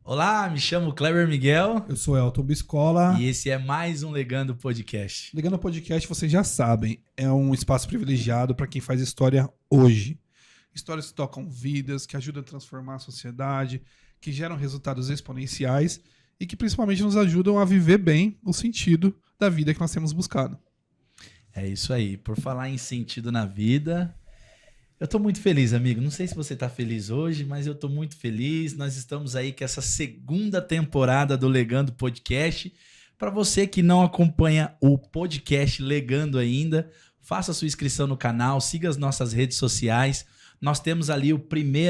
Olá, me chamo Kleber Miguel. Eu sou Elton Biscola. E esse é mais um Legando Podcast. Legando Podcast, vocês já sabem, é um espaço privilegiado para quem faz história hoje. Histórias que tocam vidas, que ajudam a transformar a sociedade, que geram resultados exponenciais e que principalmente nos ajudam a viver bem o sentido da vida que nós temos buscado. É isso aí. Por falar em sentido na vida, eu tô muito feliz, amigo. Não sei se você tá feliz hoje, mas eu tô muito feliz. Nós estamos aí com essa segunda temporada do Legando Podcast. Para você que não acompanha o podcast Legando ainda, faça sua inscrição no canal, siga as nossas redes sociais. Nós temos ali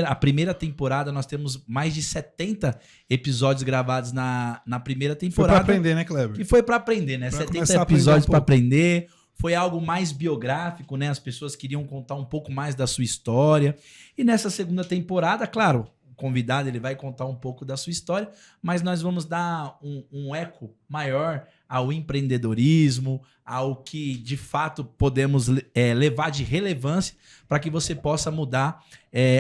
a primeira temporada, nós temos mais de 70 episódios gravados na primeira temporada. Foi para aprender, né, Kleber? Que foi para aprender, né? Pra 70 episódios para aprender. Foi algo mais biográfico, né? As pessoas queriam contar um pouco mais da sua história. E nessa segunda temporada, claro, o convidado ele vai contar um pouco da sua história, mas nós vamos dar um eco maior ao empreendedorismo, ao que de fato podemos levar de relevância para que você possa mudar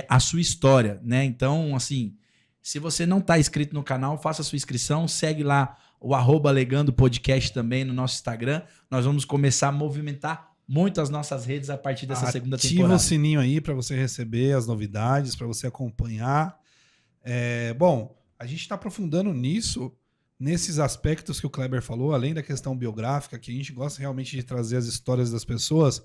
a sua história, né? Então, assim, se você não está inscrito no canal, faça a sua inscrição, segue lá o @Legando Podcast também no nosso Instagram. Nós vamos começar a movimentar muito as nossas redes a partir dessa segunda temporada. Ativa o sininho aí para você receber as novidades, para você acompanhar. Bom, a gente está aprofundando nesses aspectos que o Kleber falou, além da questão biográfica, que a gente gosta realmente de trazer as histórias das pessoas,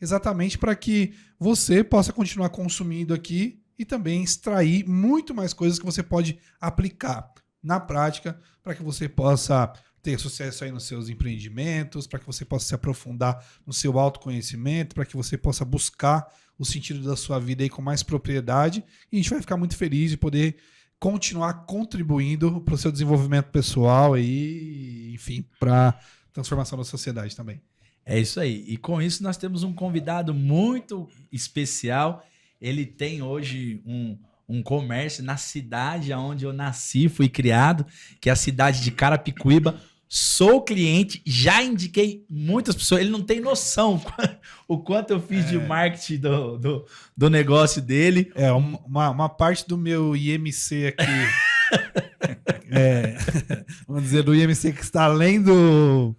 exatamente para que você possa continuar consumindo aqui e também extrair muito mais coisas que você pode aplicar na prática para que você possa ter sucesso aí nos seus empreendimentos, para que você possa se aprofundar no seu autoconhecimento, para que você possa buscar o sentido da sua vida aí com mais propriedade. E a gente vai ficar muito feliz de poder continuar contribuindo para o seu desenvolvimento pessoal e, enfim, para a transformação da sociedade também. É isso aí. E com isso nós temos um convidado muito especial. Ele tem hoje um comércio na cidade onde eu nasci, fui criado, que é a cidade de Carapicuíba. Sou cliente, já indiquei muitas pessoas. Ele não tem noção o quanto eu fiz de marketing do negócio dele. Uma parte do meu IMC aqui, vamos dizer, do IMC que está além do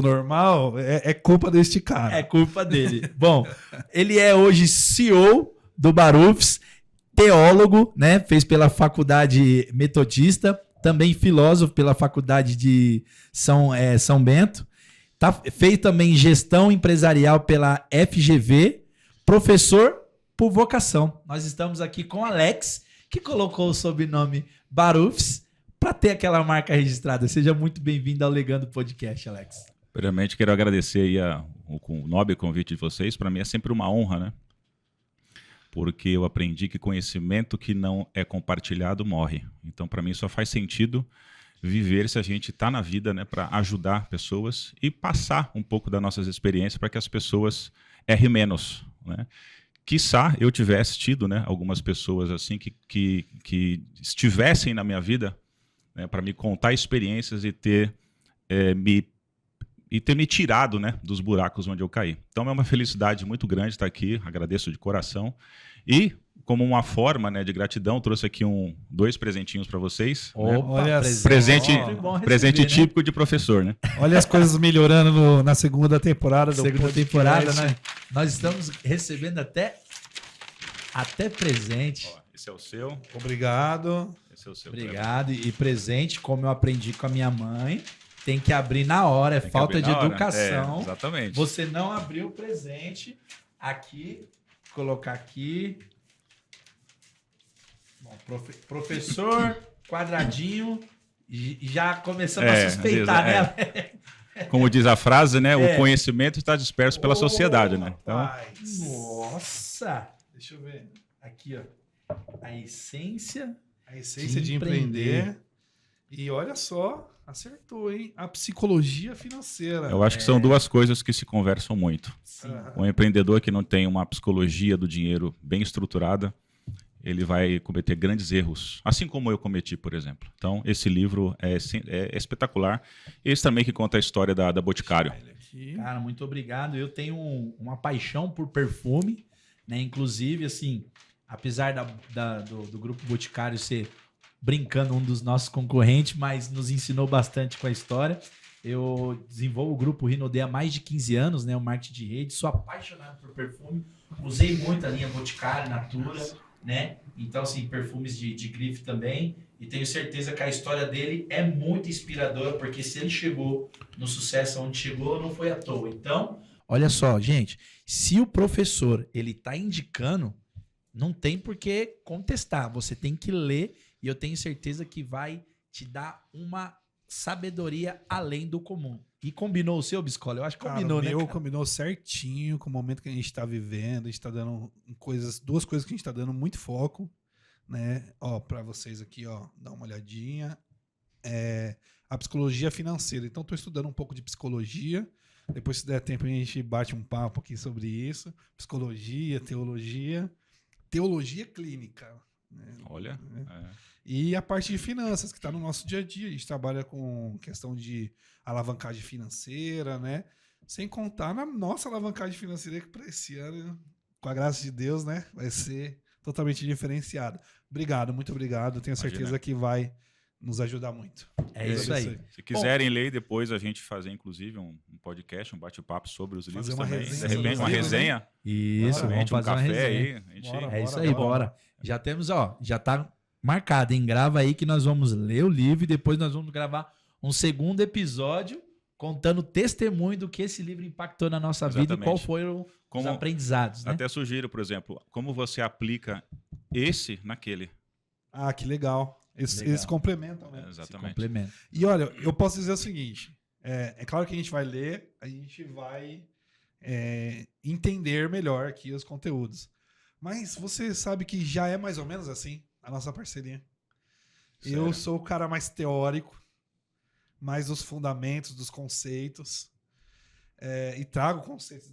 normal, é culpa deste cara. É culpa dele. Bom, ele é hoje CEO do Barufs, teólogo, né? Fez pela Faculdade Metodista, também filósofo pela Faculdade de São Bento. Fez também gestão empresarial pela FGV, professor por vocação. Nós estamos aqui com o Alex, que colocou o sobrenome Barufs para ter aquela marca registrada. Seja muito bem-vindo ao Legando Podcast, Alex. Primeiramente, quero agradecer aí o nobre convite de vocês. Para mim é sempre uma honra, né? Porque eu aprendi que conhecimento que não é compartilhado morre. Então, para mim, só faz sentido viver se a gente está na vida, né, para ajudar pessoas e passar um pouco das nossas experiências para que as pessoas errem menos, né? Quiçá eu tivesse tido, né, algumas pessoas assim que estivessem na minha vida, né, para me contar experiências e ter me tirado, né, dos buracos onde eu caí. Então é uma felicidade muito grande estar aqui, agradeço de coração. E, como uma forma, né, de gratidão, trouxe aqui 2 presentinhos para vocês. Opa, né? presente Presente típico de professor, né? Olha as coisas melhorando na segunda temporada do segunda podcast. temporada, né? Nós estamos recebendo até presente. Ó, esse é o seu. Obrigado. Esse é o seu. Obrigado. E presente, como eu aprendi com a minha mãe, tem que abrir na hora, é falta de educação. Exatamente. Você não abriu o presente. Aqui, colocar aqui. Bom, professor, quadradinho, já começamos a suspeitar, né? Como diz a frase, né? O conhecimento está disperso pela sociedade, né? Então, nossa! Deixa eu ver. Aqui, ó. A essência de empreender. E olha só, acertou, hein? A psicologia financeira. eu acho que são 2 coisas que se conversam muito. Sim. Um empreendedor que não tem uma psicologia do dinheiro bem estruturada, ele vai cometer grandes erros, assim como eu cometi, por exemplo. Então, esse livro é espetacular. Esse também que conta a história da Boticário. Cara, muito obrigado. Eu tenho uma paixão por perfume, né? Inclusive, assim, apesar do Grupo Boticário ser brincando, um dos nossos concorrentes, mas nos ensinou bastante com a história. Eu desenvolvo o grupo Rinode há mais de 15 anos, né? O marketing de rede. Sou apaixonado por perfume. Usei muito a linha Boticário, Natura, né? Então, assim, perfumes de grife também. E tenho certeza que a história dele é muito inspiradora, porque se ele chegou no sucesso onde chegou, não foi à toa. Então, olha só, gente, se o professor ele tá indicando, não tem por que contestar. Você tem que ler e eu tenho certeza que vai te dar uma sabedoria além do comum. E combinou o seu, Biscola? Eu acho que combinou, cara, né? Cara? Combinou certinho com o momento que a gente está vivendo. A gente está dando duas coisas que a gente está dando muito foco, né? Ó, para vocês aqui, ó, dá uma olhadinha. A psicologia financeira. Então, estou estudando um pouco de psicologia. Depois, se der tempo, a gente bate um papo aqui sobre isso. Psicologia, teologia clínica. Né? Olha. E a parte de finanças, que está no nosso dia a dia. A gente trabalha com questão de alavancagem financeira, né? Sem contar na nossa alavancagem financeira, que para esse ano, com a graça de Deus, né? Vai ser totalmente diferenciada. Obrigado, muito obrigado. Tenho certeza que vai nos ajudar muito. É isso aí. Se quiserem ler depois, a gente fazer, inclusive, um podcast, um bate-papo sobre os livros também. De repente, uma resenha. Isso, vamos fazer uma resenha. Aí, isso aí, bora. Já temos, ó, já tá marcado, hein? Grava aí que nós vamos ler o livro e depois nós vamos gravar um segundo episódio contando testemunho do que esse livro impactou na nossa vida e qual foram os aprendizados. Né? Até sugiro, por exemplo, como você aplica esse naquele. Ah, que legal. Eles complementam, né? Exatamente. Complementam. E olha, eu posso dizer o seguinte: é claro que a gente vai ler, a gente vai entender melhor aqui os conteúdos. Mas você sabe que já é mais ou menos assim a nossa parceria. Sério? Eu sou o cara mais teórico, mais dos fundamentos, dos conceitos, e trago conceitos.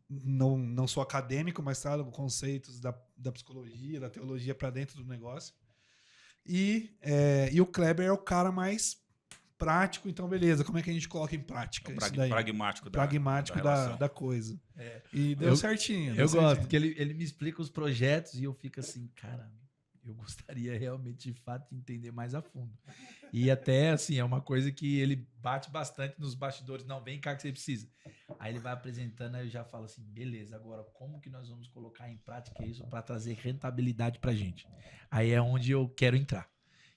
Não sou acadêmico, mas trago conceitos da psicologia, da teologia para dentro do negócio. E o Kleber é o cara mais prático, então beleza, como é que a gente coloca em prática isso daí? Pragmático da coisa. E deu certinho. Eu gosto, porque ele me explica os projetos e eu fico assim, cara, eu gostaria realmente, de fato, de entender mais a fundo. E até, assim, é uma coisa que ele bate bastante nos bastidores. Não, vem cá que você precisa. Aí ele vai apresentando, aí eu já falo assim, beleza, agora como que nós vamos colocar em prática isso para trazer rentabilidade pra gente? Aí é onde eu quero entrar.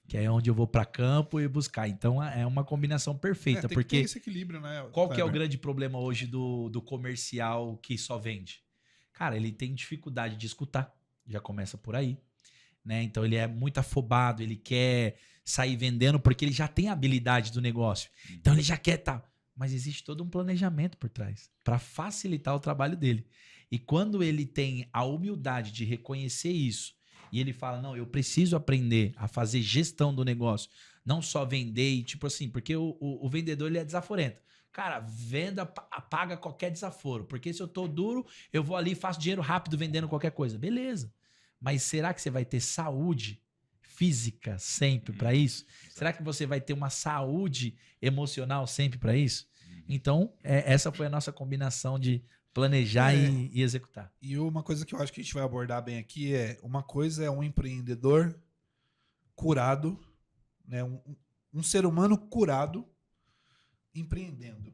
Que é onde eu vou para campo e buscar. Então é uma combinação perfeita. Tem porque que ter esse equilíbrio, né? Qual que é o grande problema hoje do comercial que só vende? Cara, ele tem dificuldade de escutar. Já começa por aí. Né? Então ele é muito afobado, ele quer sair vendendo porque ele já tem a habilidade do negócio. Então ele já quer mas existe todo um planejamento por trás para facilitar o trabalho dele. E quando ele tem a humildade de reconhecer isso e ele fala, não, eu preciso aprender a fazer gestão do negócio, não só vender e tipo assim, porque o vendedor ele é desaforento. Cara, venda apaga qualquer desaforo, porque se eu tô duro, eu vou ali e faço dinheiro rápido vendendo qualquer coisa. Beleza. Mas será que você vai ter saúde física sempre para isso? Será que você vai ter uma saúde emocional sempre para isso? Então, essa foi a nossa combinação de planejar e executar. E uma coisa que eu acho que a gente vai abordar bem aqui uma coisa é um empreendedor curado, né? Um ser humano curado empreendendo.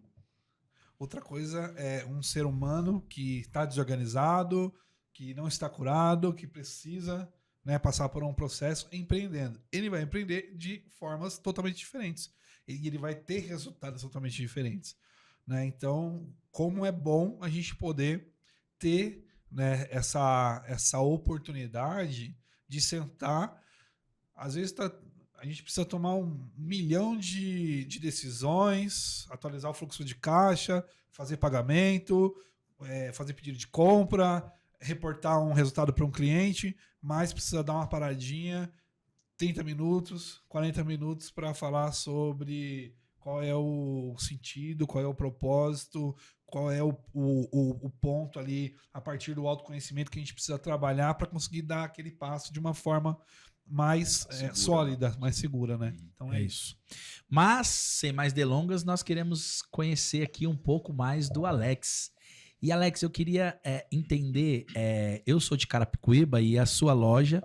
Outra coisa é um ser humano que está desorganizado, que não está curado, que precisa, né, passar por um processo empreendendo. Ele vai empreender de formas totalmente diferentes. E ele vai ter resultados totalmente diferentes. Né? Então, como é bom a gente poder ter, né, essa oportunidade de sentar. Às vezes a gente precisa tomar 1 milhão de decisões, atualizar o fluxo de caixa, fazer pagamento, fazer pedido de compra, reportar um resultado para um cliente, mas precisa dar uma paradinha, 30 minutos, 40 minutos para falar sobre qual é o sentido, qual é o propósito, qual é o ponto ali, a partir do autoconhecimento que a gente precisa trabalhar para conseguir dar aquele passo de uma forma mais sólida, mais segura, né? Então é isso. Mas, sem mais delongas, nós queremos conhecer aqui um pouco mais do Alex. E, Alex, eu queria entender, eu sou de Carapicuíba e a sua loja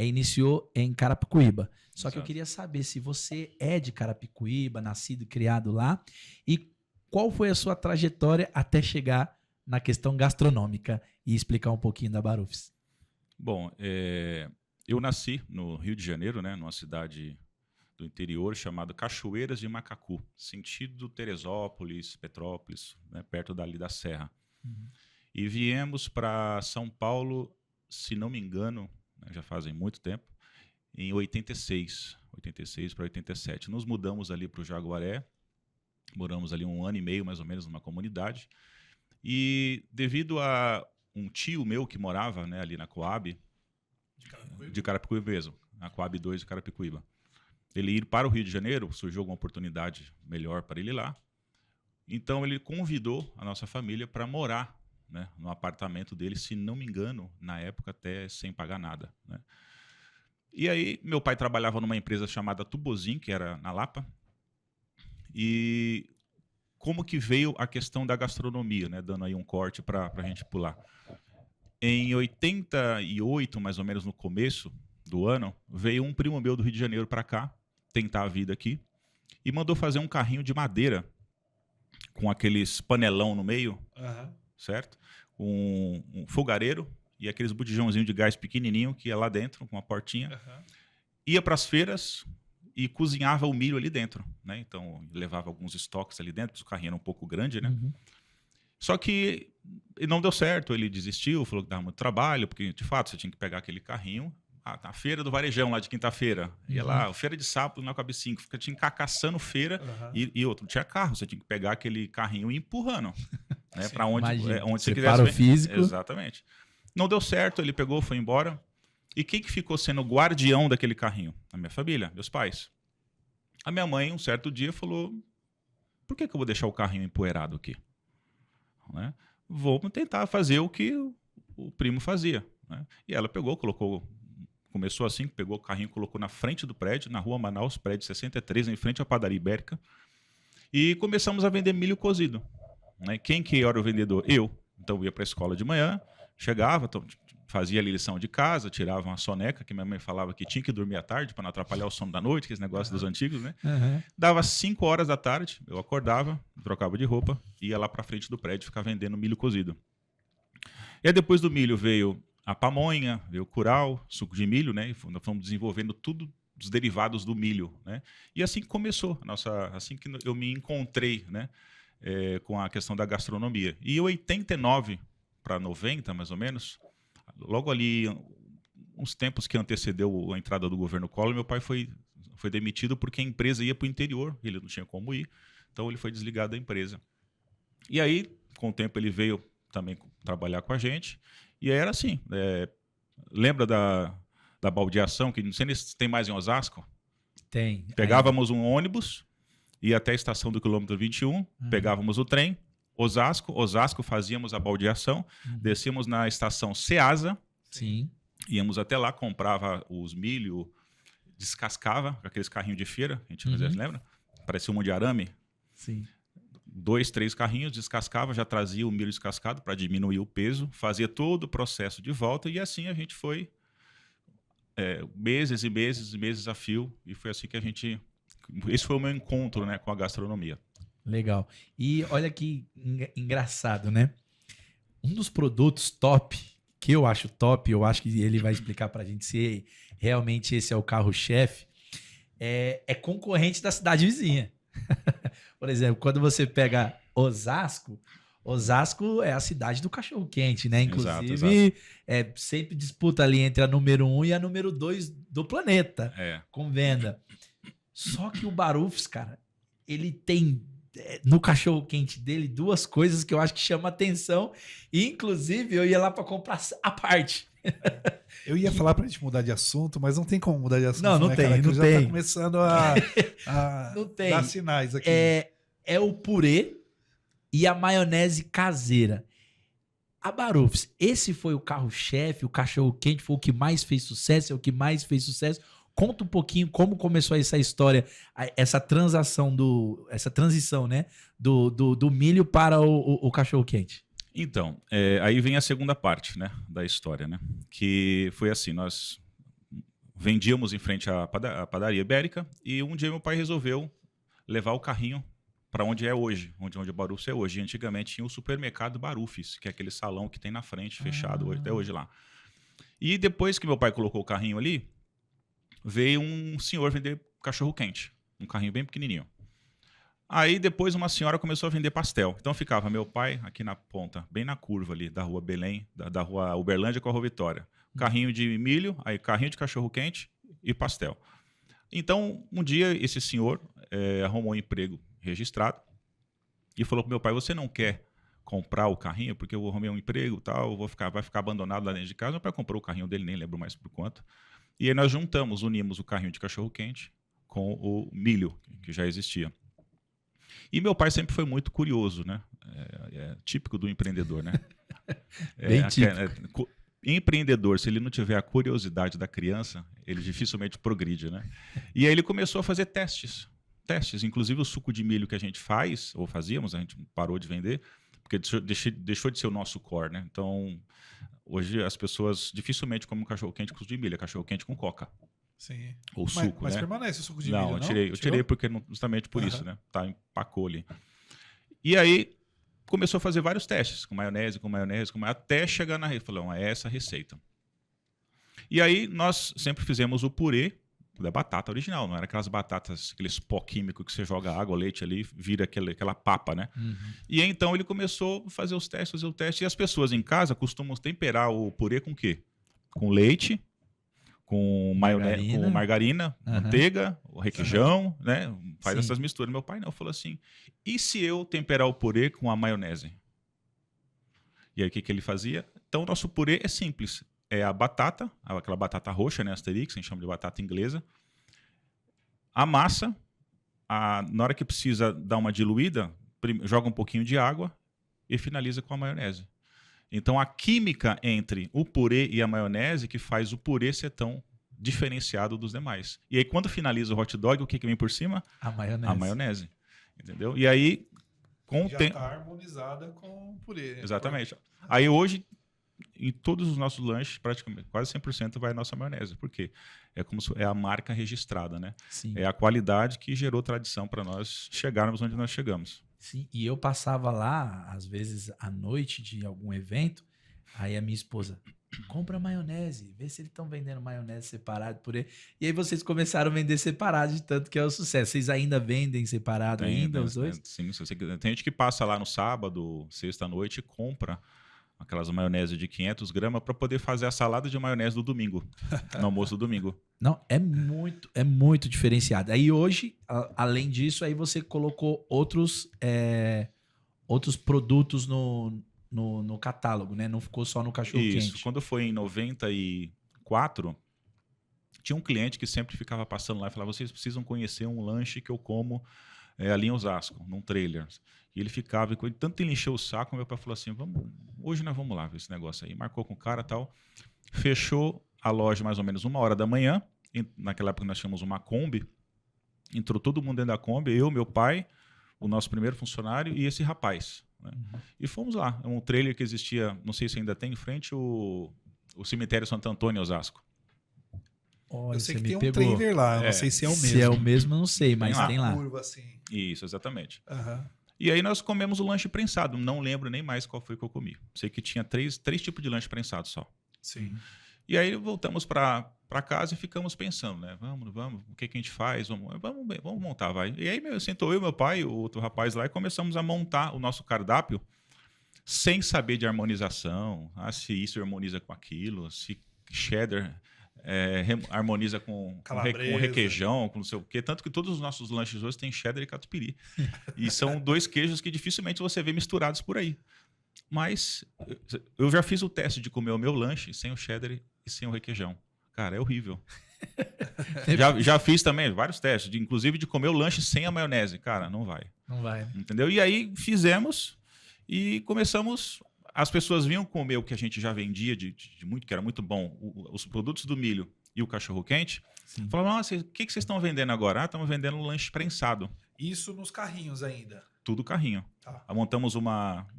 iniciou em Carapicuíba. Só que eu Exato. queria saber se você é de Carapicuíba, nascido e criado lá, e qual foi a sua trajetória até chegar na questão gastronômica e explicar um pouquinho da Barufs. Bom, eu nasci no Rio de Janeiro, né, numa cidade do interior chamada Cachoeiras de Macacu, sentido Teresópolis, Petrópolis, né, perto dali da Serra. E viemos para São Paulo, se não me engano, né, já fazem muito tempo, em 86 para 87. Nos mudamos ali para o Jaguaré, moramos ali 1 ano e meio, mais ou menos, numa comunidade. E devido a um tio meu que morava, né, ali na Coab, de Carapicuíba mesmo, na Coab 2 de Carapicuíba, ele ir para o Rio de Janeiro, surgiu alguma oportunidade melhor para ele lá. Então ele convidou a nossa família para morar, né, no apartamento dele, se não me engano, na época até sem pagar nada, né? E aí meu pai trabalhava numa empresa chamada Tubozin, que era na Lapa. E como que veio a questão da gastronomia, né, dando aí um corte para a gente pular. Em 88, mais ou menos no começo do ano, veio um primo meu do Rio de Janeiro para cá, tentar a vida aqui, e mandou fazer um carrinho de madeira com aqueles panelão no meio, certo? Um fogareiro e aqueles botijãozinhos de gás pequenininho que ia lá dentro, com uma portinha. Ia para as feiras e cozinhava o milho ali dentro, né? Então, levava alguns estoques ali dentro, porque o carrinho era um pouco grande, né? Só que não deu certo, ele desistiu, falou que dava muito trabalho, porque, de fato, você tinha que pegar aquele carrinho, na feira do Varejão, lá de quinta-feira. Ia lá, feira de sábado, na Coab 5, tinha que ficar caçando feira, e outro, não tinha carro, você tinha que pegar aquele carrinho e ir empurrando, né? Para onde você quisesse. O físico. Exatamente. Não deu certo, ele pegou, foi embora. E quem que ficou sendo o guardião daquele carrinho? A minha família, meus pais. A minha mãe, um certo dia, falou: por que eu vou deixar o carrinho empoeirado aqui? Né? Vou tentar fazer o que o primo fazia. Né? E ela pegou, começou assim, pegou o carrinho, colocou na frente do prédio, na rua Manaus, prédio 63, em frente à padaria Ibérica. E começamos a vender milho cozido. Né? Quem que era o vendedor? Eu. Então eu ia para a escola de manhã, chegava, fazia ali lição de casa, tirava uma soneca, que minha mãe falava que tinha que dormir à tarde para não atrapalhar o sono da noite, que esse negócio dos antigos, né? Dava 5 horas da tarde, eu acordava, trocava de roupa, ia lá para frente do prédio ficar vendendo milho cozido. E aí depois do milho veio a pamonha, veio o curau, suco de milho, né? E fomos desenvolvendo tudo os derivados do milho, né? E assim que começou, assim que eu me encontrei, né? Com a questão da gastronomia. E em 89 para 90, mais ou menos, logo ali, uns tempos que antecedeu a entrada do governo Collor, meu pai foi demitido porque a empresa ia para o interior, ele não tinha como ir, então ele foi desligado da empresa. E aí, com o tempo, ele veio também trabalhar com a gente, e aí era assim, lembra da baldeação, que não sei se tem mais em Osasco? Tem. Pegávamos um ônibus, ia até a estação do quilômetro 21, pegávamos o trem, Osasco fazíamos a baldeação, descíamos na estação Ceasa, Sim. Íamos até lá, comprava os milho, descascava, com aqueles carrinhos de feira, a gente fazia, lembra? Parecia um de arame. Sim. 2, 3 carrinhos, descascava, já trazia o milho descascado para diminuir o peso, fazia todo o processo de volta, e assim a gente foi meses e meses e meses a fio, e foi assim que a gente... Esse foi o meu encontro, né, com a gastronomia. Legal. E olha que engraçado, né? Um dos produtos top, que eu acho top, eu acho que ele vai explicar pra gente se realmente esse é o carro-chefe, é concorrente da cidade vizinha. Por exemplo, quando você pega Osasco é a cidade do cachorro-quente, né? Inclusive, exato. Sempre disputa ali entre a número 1 e a número 2 do planeta, com venda. Só que o Barufs, cara, ele tem no cachorro-quente dele 2 coisas que eu acho que chamam atenção. E, inclusive, eu ia lá para comprar a parte. Eu ia falar pra gente mudar de assunto, mas não tem como mudar de assunto. Não né, tem, cara? não já tem. Tá começando a Não tem. dar sinais aqui. É o purê e a maionese caseira. A Barufs, esse foi o carro-chefe, o cachorro-quente foi o que mais fez sucesso, é o que mais fez sucesso. Conta um pouquinho como começou essa história, essa transição, né, do milho para o cachorro-quente. Então, aí vem a segunda parte, né, da história, né? Que foi assim, nós vendíamos em frente à padaria Ibérica, e um dia meu pai resolveu levar o carrinho para onde é hoje, onde o Barufs é hoje. E antigamente tinha o supermercado Barufs, que é aquele salão que tem na frente, fechado até hoje lá. E depois que meu pai colocou o carrinho ali, veio um senhor vender cachorro-quente, um carrinho bem pequenininho. Aí depois uma senhora começou a vender pastel. Então ficava meu pai aqui na ponta, bem na curva ali da rua Belém, da rua Uberlândia com a rua Vitória. Carrinho de milho, aí carrinho de cachorro-quente e pastel. Então, um dia esse senhor arrumou um emprego registrado e falou pro meu pai: você não quer comprar o carrinho? Porque eu arrumei um emprego e tal, vai ficar abandonado lá dentro de casa. Meu pai comprou o carrinho dele, nem lembro mais por quanto. E aí nós unimos o carrinho de cachorro-quente com o milho, que já existia. E meu pai sempre foi muito curioso, né? Típico do empreendedor, né? Bem típico. Empreendedor, se ele não tiver a curiosidade da criança, ele dificilmente progride, né? E aí ele começou a fazer testes, inclusive o suco de milho que a gente faz, ou fazíamos, a gente parou de vender, porque deixou de ser o nosso core, né? Então, hoje as pessoas dificilmente comem cachorro-quente com suco de milho, é cachorro-quente com coca. Sim. Ou suco, mas né? permanece o suco de Não, milho, não? eu tirei porque justamente por isso, né? Tá, empacou ali. E aí começou a fazer vários testes, com maionese, até chegar na receita. Falou, é essa a receita. E aí nós sempre fizemos o purê da batata original, não era aquelas batatas, aqueles pó químico que você joga água, leite ali, vira aquela papa, né? Uhum. E aí, então ele começou a fazer o teste, e as pessoas em casa costumam temperar o purê com o quê? Com leite, com maionese, com margarina, manteiga, o requeijão, né? Faz essas misturas. Meu pai não, falou assim: e se eu temperar o purê com a maionese? E aí o que ele fazia? Então o nosso purê é simples. É a batata, aquela batata roxa, né? Asterix, a gente chama de batata inglesa. A massa, na hora que precisa dar uma diluída, joga um pouquinho de água e finaliza com a maionese. Então, a química entre o purê e a maionese que faz o purê ser tão diferenciado dos demais. E aí, quando finaliza o hot dog, o que vem por cima? A maionese. A maionese. Entendeu? E aí, com o tempo... Já está harmonizada com o purê. Exatamente. Aí, hoje, em todos os nossos lanches, praticamente, quase 100% vai a nossa maionese. Por quê? É como se, é a marca registrada, né? Sim. É a qualidade que gerou tradição para nós chegarmos onde nós chegamos. Sim, e eu passava lá, às vezes, à noite de algum evento, aí a minha esposa, compra maionese, vê se eles estão vendendo maionese separado por aí. E aí vocês começaram a vender separado, de tanto que é o sucesso. Vocês ainda vendem separado os dois? Sim, tem gente que passa lá no sábado, sexta-noite e compra aquelas maionese de 500 gramas para poder fazer a salada de maionese do domingo, no almoço do domingo. Não, é muito diferenciado. Aí hoje, além disso, aí você colocou outros produtos no catálogo, né? Não ficou só no cachorro-quente. Isso. Quando foi em 94, tinha um cliente que sempre ficava passando lá e falava: vocês precisam conhecer um lanche que eu como ali em Osasco, num trailer. E ele ficava, e tanto ele encheu o saco, meu pai falou assim: hoje nós vamos lá ver esse negócio aí. Marcou com o cara e tal. Fechou a loja mais ou menos 1h da manhã. Naquela época nós tínhamos uma Kombi. Entrou todo mundo dentro da Kombi, eu, meu pai, o nosso primeiro funcionário e esse rapaz. Né? Uhum. E fomos lá. É um trailer que existia, não sei se ainda tem, em frente o cemitério Santo Antônio, em Osasco. Olha, eu sei que tem um trailer lá, não sei se é o mesmo. Se é o mesmo, não sei, mas tem lá. Curva, assim. Isso, exatamente. Uhum. E aí nós comemos o lanche prensado. Não lembro nem mais qual foi que eu comi. Sei que tinha três tipos de lanche prensado só. Sim. E aí voltamos para casa e ficamos pensando, né? Vamos, o que a gente faz? Vamos montar, vai. E aí sentou eu, meu pai, o outro rapaz lá, e começamos a montar o nosso cardápio sem saber de harmonização. Se isso harmoniza com aquilo, se cheddar harmoniza com requeijão, com não sei o quê. Tanto que todos os nossos lanches hoje têm cheddar e catupiry. E são dois queijos que dificilmente você vê misturados por aí. Mas eu já fiz o teste de comer o meu lanche sem o cheddar e sem o requeijão. Cara, é horrível. já fiz também vários testes, inclusive de comer o lanche sem a maionese. Cara, não vai. Não vai. Entendeu? E aí fizemos e começamos... As pessoas vinham comer o que a gente já vendia de muito, que era muito bom, os produtos do milho e o cachorro-quente. Falavam: nossa, o que vocês estão vendendo agora? Estamos vendendo um lanche prensado. Isso nos carrinhos ainda? Tudo carrinho. Montamos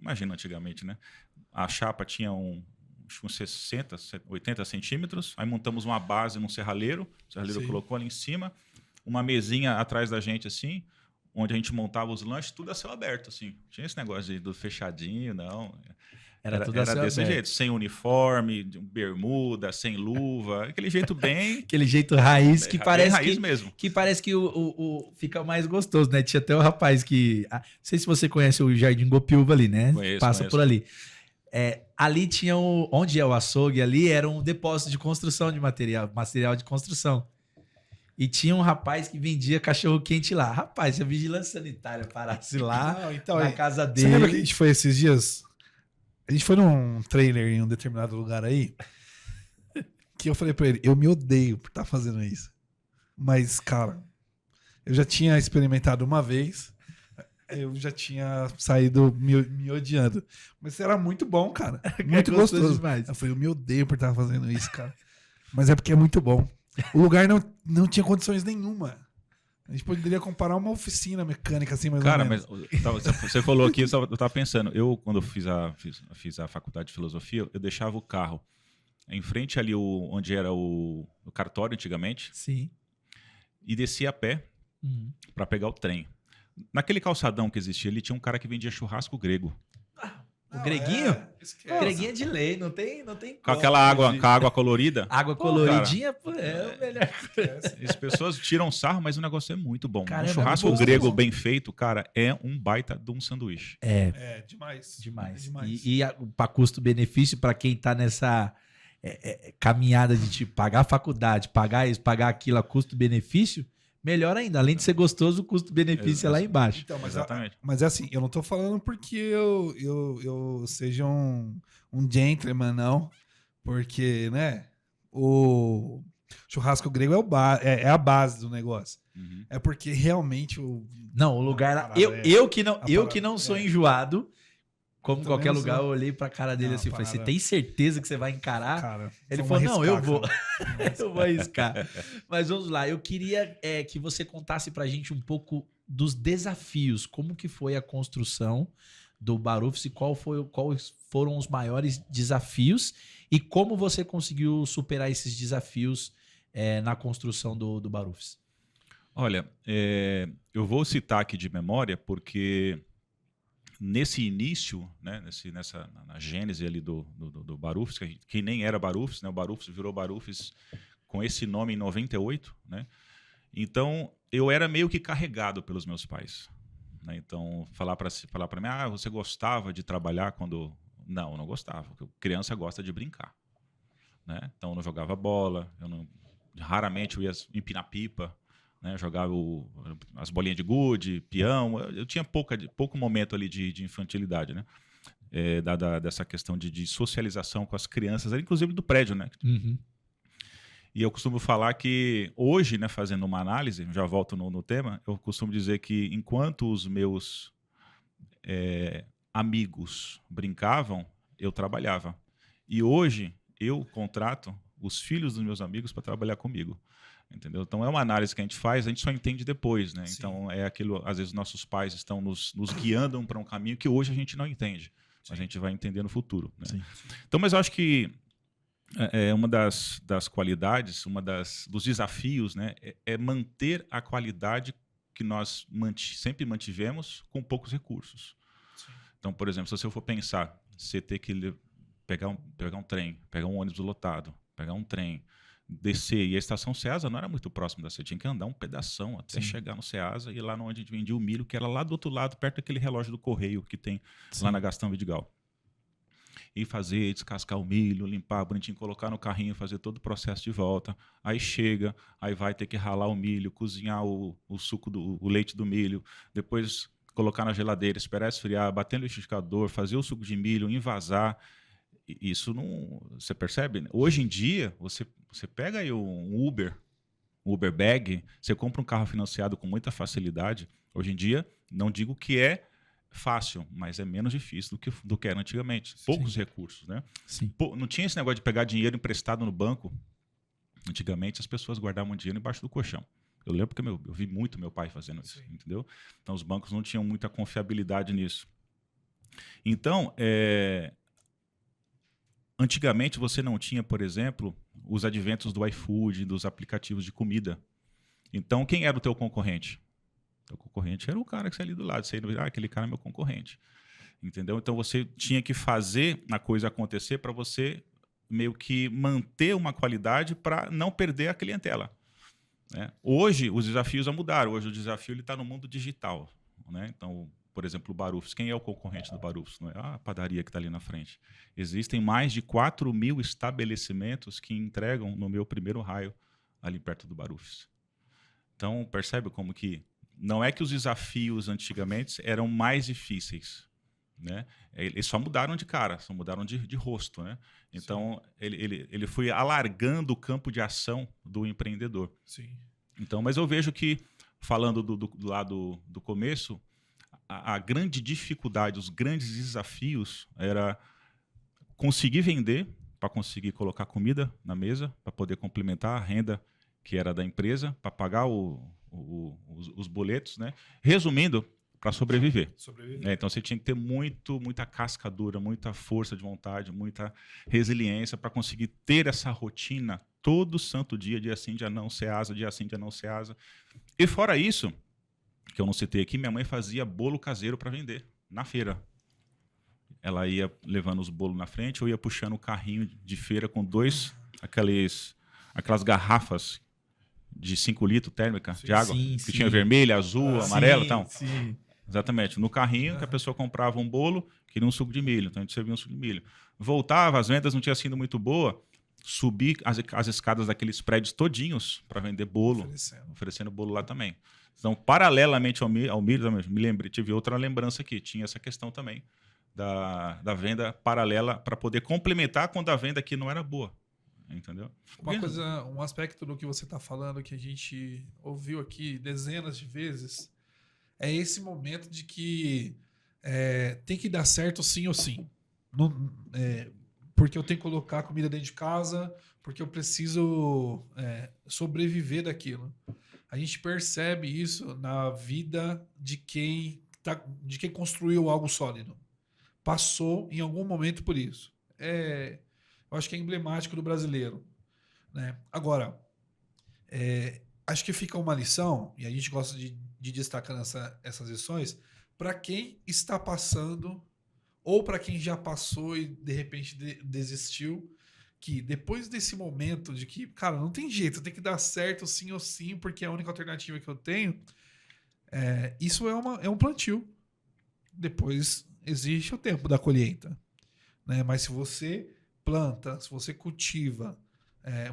imagina antigamente, né? A chapa tinha um uns 60, 80 centímetros. Aí montamos uma base num serralheiro. O serralheiro Sim. colocou ali em cima. Uma mesinha atrás da gente, assim, onde a gente montava os lanches, tudo a céu aberto, assim. Não tinha esse negócio do fechadinho, não. Era tudo a céu desse aberto. jeito, sem uniforme, bermuda, sem luva. Aquele jeito bem... Aquele jeito raiz que bem parece raiz que, mesmo. que parece que fica mais gostoso, né? Tinha até o rapaz que... não sei se você conhece o Jardim Gopiúva ali, né? Passa Conheço. por ali. Ali tinha onde é o açougue ali, era um depósito de construção de material de construção. E tinha um rapaz que vendia cachorro-quente lá. Rapaz, se a vigilância sanitária parasse lá Não, então, na casa você lembra que a dele... gente foi esses dias? A gente foi num trailer em um determinado lugar aí, que eu falei pra ele, eu me odeio por estar fazendo isso. Mas, cara, eu já tinha experimentado uma vez, eu já tinha saído me odiando. Mas era muito bom, cara. Muito gostoso. demais. Eu falei, eu me odeio por estar fazendo isso, cara. Mas é porque é muito bom. O lugar não tinha condições nenhuma. A gente poderia comparar uma oficina mecânica assim, mais Cara, ou menos. mas você falou aqui, eu tava pensando. Eu, quando eu fiz a faculdade de filosofia, eu deixava o carro em frente ali onde era o cartório antigamente Sim. e descia a pé para pegar o trem. Naquele calçadão que existia ali, tinha um cara que vendia churrasco grego. O Greguinho? Esquece. O Greguinho é de lei, não tem Com como. aquela água, com a água colorida. Água Pô, coloridinha, pô, é o melhor. As pessoas tiram sarro, mas o negócio é muito bom. Caramba, Um churrasco é muito grego bom. bem feito, cara, é um baita de um sanduíche. É, demais. Demais. É demais. E para custo-benefício, para quem tá nessa caminhada de tipo, pagar a faculdade, pagar isso, pagar aquilo a custo-benefício, melhor ainda. Além de ser gostoso, o custo-benefício é lá embaixo. Então, Exatamente. mas é assim, eu não tô falando porque eu seja um gentleman, não. Porque, né, o churrasco grego é a base do negócio. Uhum. É porque realmente Não, o lugar lá. parada Eu que parada não sou é. enjoado, como Eu qualquer também não lugar, sou. eu olhei pra cara dele Não, assim e falei: parada. você tem certeza que você vai encarar? cara, Ele vamos falou: não, eu arriscar, vou. cara. Eu vou arriscar. Mas vamos lá, eu queria que você contasse pra gente um pouco dos desafios. Como que foi a construção do Barufs e quais foram os maiores desafios e como você conseguiu superar esses desafios na construção do Barufs? Olha, eu vou citar aqui de memória porque nesse início, né, na gênese ali do Barufs, que nem era Barufs, né, o Barufs virou Barufs com esse nome em 98, né? Então, eu era meio que carregado pelos meus pais, né? Então, falar para mim, você gostava de trabalhar quando... Não, eu não gostava, porque criança gosta de brincar, né? Então, eu não jogava bola, raramente eu ia empinar pipa, né, jogava as bolinhas de gude, peão. Eu tinha pouco momento ali de infantilidade, né? Dada dessa questão de socialização com as crianças, inclusive do prédio, né? Uhum. E eu costumo falar que hoje, né, fazendo uma análise, já volto no tema, eu costumo dizer que enquanto os meus amigos brincavam, eu trabalhava. E hoje eu contrato os filhos dos meus amigos para trabalhar comigo. Entendeu? Então é uma análise que a gente faz, a gente só entende depois, né? Sim. Então é aquilo, às vezes nossos pais estão nos guiando para um caminho que hoje a gente não entende. A gente vai entender no futuro, né? Sim. Então, mas eu acho que uma das qualidades, dos desafios, né, é manter a qualidade que nós sempre mantivemos com poucos recursos. Sim. Então, por exemplo, se eu for pensar, você ter que pegar um trem, pegar um ônibus lotado, pegar um trem, descer, e a estação Ceasa não era muito próximo da você, tinha que andar um pedação até chegar no Ceasa e lá onde a gente vendia o milho, que era lá do outro lado, perto daquele relógio do correio que tem lá na Gastão Vidigal. E fazer, descascar o milho, limpar bonitinho, colocar no carrinho, fazer todo o processo de volta. Aí chega, aí vai ter que ralar o milho, cozinhar o suco, o leite do milho, depois colocar na geladeira, esperar esfriar, bater no liquidificador, fazer o suco de milho, envasar. Isso não... Você percebe? Hoje em dia, você pega aí um Uber Bag, você compra um carro financiado com muita facilidade. Hoje em dia, não digo que é fácil, mas é menos difícil do que era antigamente. Poucos recursos, né? Sim. Não tinha esse negócio de pegar dinheiro emprestado no banco. Antigamente, as pessoas guardavam dinheiro embaixo do colchão. Eu lembro porque eu vi muito meu pai fazendo isso, entendeu? Então, os bancos não tinham muita confiabilidade nisso. Então, Antigamente você não tinha, por exemplo, os adventos do iFood, dos aplicativos de comida. Então, quem era o teu concorrente? O concorrente era o cara que você ali do lado. Você ia, aquele cara é meu concorrente. Entendeu? Então, você tinha que fazer a coisa acontecer para você meio que manter uma qualidade para não perder a clientela. Né? Hoje, os desafios já mudaram. Hoje, o desafio está no mundo digital. Né? Então, por exemplo, o Barufs. Quem é o concorrente do Barufs? Não é a padaria que está ali na frente. Existem mais de 4.000 estabelecimentos que entregam no meu primeiro raio ali perto do Barufs. Então, percebe como que não é que os desafios antigamente eram mais difíceis, né? Eles só mudaram de cara, só mudaram de rosto, né? Então, ele foi alargando o campo de ação do empreendedor. Sim. Então, mas eu vejo que, falando do lado do começo, a grande dificuldade, os grandes desafios era conseguir vender para conseguir colocar comida na mesa, para poder complementar a renda que era da empresa, para pagar os boletos, né? Resumindo, para sobreviver. Então você tinha que ter muita casca dura, muita força de vontade, muita resiliência para conseguir ter essa rotina todo santo dia sim, dia não, Ceasa, dia sim, dia não, Ceasa. E fora isso, que eu não citei aqui, minha mãe fazia bolo caseiro para vender na feira. Ela ia levando os bolos na frente, eu ia puxando o carrinho de feira com aquelas garrafas de 5 litros térmica de água, que tinha vermelha, azul, amarelo e tal. Sim. Exatamente. No carrinho, que a pessoa comprava um bolo, queria um suco de milho. Então a gente servia um suco de milho. Voltava, as vendas não tinham sido muito boa, subi as escadas daqueles prédios todinhos para vender bolo, oferecendo bolo lá também. Então, paralelamente ao milho, me lembrei, tive outra lembrança aqui, tinha essa questão também da venda paralela para poder complementar quando a venda aqui não era boa. Entendeu? Um aspecto do que você está falando que a gente ouviu aqui dezenas de vezes é esse momento de que tem que dar certo sim ou sim. Porque eu tenho que colocar a comida dentro de casa, porque eu preciso sobreviver daquilo. A gente percebe isso na vida de quem construiu algo sólido. Passou em algum momento por isso. Eu acho que é emblemático do brasileiro. Né? Agora, acho que fica uma lição, e a gente gosta de destacar essas lições, para quem está passando, ou para quem já passou e de repente desistiu, que depois desse momento de que, cara, não tem jeito, tem que dar certo sim ou sim, porque é a única alternativa que eu tenho, isso é um plantio. Depois existe o tempo da colheita. Né? Mas se você planta, se você cultiva,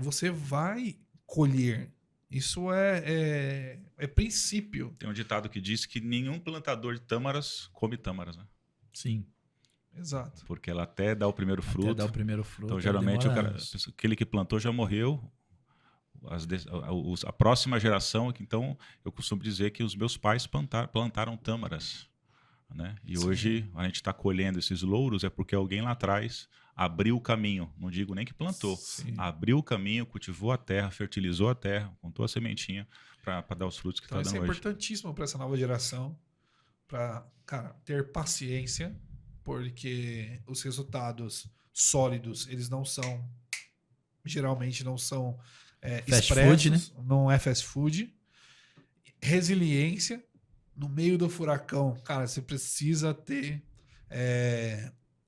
você vai colher. Isso é princípio. Tem um ditado que diz que nenhum plantador de tâmaras come tâmaras, né? Sim. Exato. Porque ela até dá o primeiro fruto. Então, geralmente, aquele que plantou já morreu. A próxima geração, então, eu costumo dizer que os meus pais plantaram tâmaras. Né? E sim, hoje a gente está colhendo esses louros porque alguém lá atrás abriu o caminho, não digo nem que plantou, sim, abriu o caminho, cultivou a terra, fertilizou a terra, contou a sementinha para dar os frutos que está dando hoje. Isso é importantíssimo para essa nova geração, para ter paciência, porque os resultados sólidos, eles geralmente não são expressos, né? Não é fast food. Resiliência. No meio do furacão, cara, você precisa ter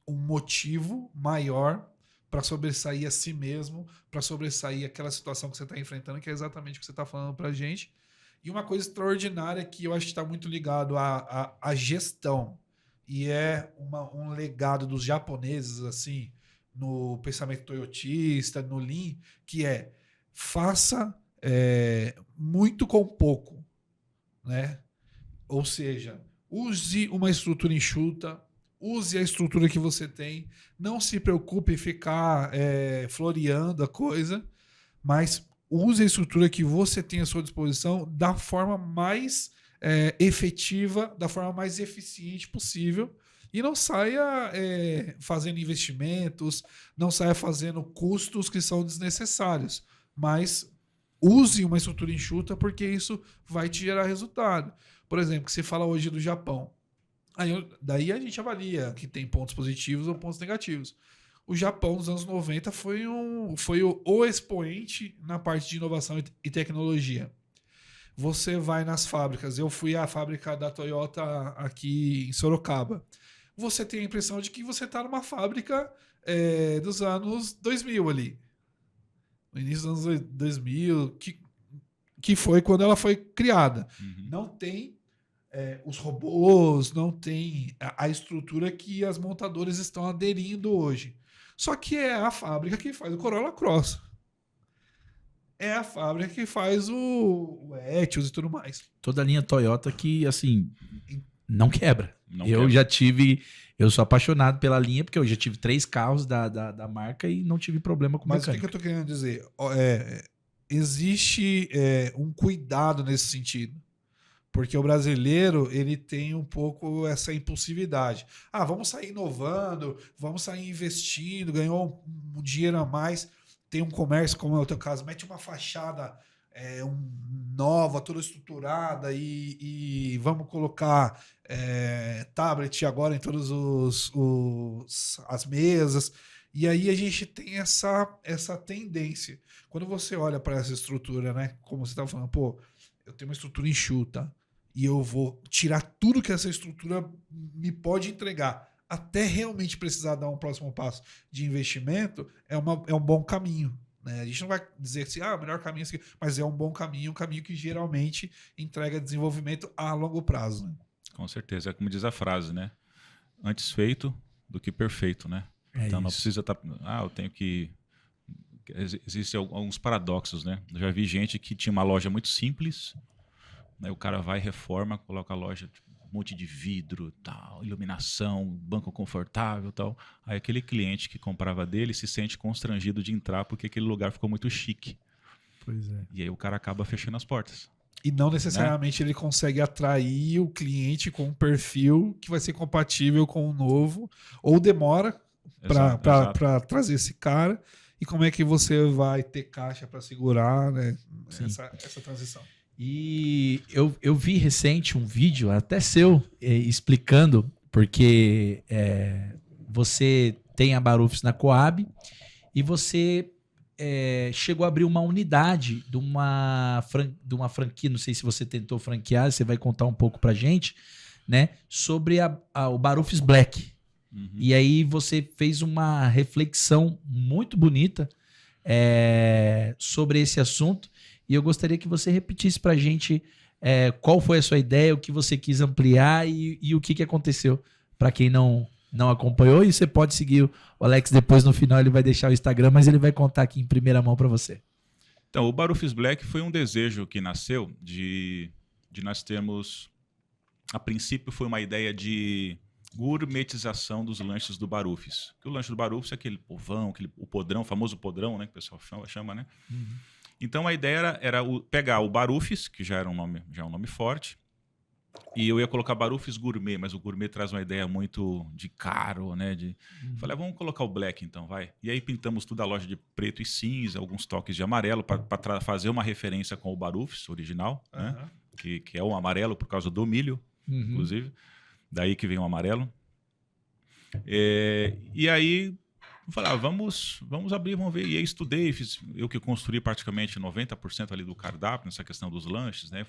um motivo maior para sobressair a si mesmo, para sobressair aquela situação que você está enfrentando, que é exatamente o que você está falando para a gente. E uma coisa extraordinária que eu acho que está muito ligado à gestão, e um legado dos japoneses, assim, no pensamento toyotista, no Lean, que faça muito com pouco, né? Ou seja, use uma estrutura enxuta, use a estrutura que você tem, não se preocupe em ficar floreando a coisa, mas use a estrutura que você tem à sua disposição da forma mais efetiva, da forma mais eficiente possível, e não saia fazendo investimentos, não saia fazendo custos que são desnecessários, mas use uma estrutura enxuta porque isso vai te gerar resultado. Por exemplo, que você fala hoje do Japão. Daí a gente avalia que tem pontos positivos ou pontos negativos. o Japão nos anos 90 foi o expoente na parte de inovação e tecnologia. Você vai nas fábricas, eu fui à fábrica da Toyota aqui em Sorocaba. Você tem a impressão de que você está numa fábrica dos anos 2000 ali. No início dos anos 2000, que foi quando ela foi criada. Uhum. Não tem os robôs, não tem a estrutura que as montadoras estão aderindo hoje. Só que é a fábrica que faz o Corolla Cross. É a fábrica que faz o Etios e tudo mais. Toda a linha Toyota que, assim, não quebra. Não eu quebra. já tive... Eu sou apaixonado pela linha, porque eu já tive 3 carros da marca e não tive problema com Mas mecânica. o que eu tô querendo dizer? Existe um cuidado nesse sentido. Porque o brasileiro, ele tem um pouco essa impulsividade. Vamos sair inovando, vamos sair investindo, ganhou um dinheiro a mais, tem um comércio, como é o teu caso, mete uma fachada nova, toda estruturada e vamos colocar tablet agora em todas as mesas. E aí a gente tem essa tendência. Quando você olha para essa estrutura, né, como você estava falando, eu tenho uma estrutura enxuta, e eu vou tirar tudo que essa estrutura me pode entregar, até realmente precisar dar um próximo passo de investimento, é um bom caminho. Né? A gente não vai dizer assim, o melhor caminho é esse aqui, mas é um bom caminho, um caminho que geralmente entrega desenvolvimento a longo prazo. Né? Com certeza, é como diz a frase, né? Antes feito do que perfeito, né? Então não precisa estar... eu tenho que... Existem alguns paradoxos, né? Eu já vi gente que tinha uma loja muito simples... Aí o cara vai, reforma, coloca a loja, um monte de vidro, tal, iluminação, banco confortável, tal. Aí aquele cliente que comprava dele se sente constrangido de entrar porque aquele lugar ficou muito chique. Pois é. E aí o cara acaba fechando as portas. E não necessariamente ele consegue atrair o cliente com um perfil que vai ser compatível com o novo, ou demora para trazer esse cara. E como é que você vai ter caixa para segurar, né, essa transição? E eu vi recente um vídeo, até seu, explicando, porque você tem a Barufs na Coab e você chegou a abrir uma unidade de uma franquia, não sei se você tentou franquear, você vai contar um pouco pra gente, né, sobre o Barufs Black. Uhum. E aí você fez uma reflexão muito bonita sobre esse assunto. E eu gostaria que você repetisse pra gente qual foi a sua ideia, o que você quis ampliar e o que aconteceu para quem não acompanhou. E você pode seguir o Alex depois, no final ele vai deixar o Instagram, mas ele vai contar aqui em primeira mão para você. Então, o Barufs Black foi um desejo que nasceu de nós termos... A princípio foi uma ideia de gourmetização dos lanches do Barufs. O lanche do Barufs é aquele povão, o podrão, o famoso podrão, né, que o pessoal chama, né? Uhum. Então a ideia era pegar o Barufs, que já era um nome forte, e eu ia colocar Barufs Gourmet, mas o gourmet traz uma ideia muito de caro, né? Falei, vamos colocar o Black então, vai. E aí pintamos toda a loja de preto e cinza, alguns toques de amarelo, para fazer uma referência com o Barufs original, né? Que é o amarelo por causa do milho, inclusive. Daí que vem o amarelo. E aí... Falei, vamos abrir, vamos ver. E aí estudei, eu que construí praticamente 90% ali do cardápio, nessa questão dos lanches, né?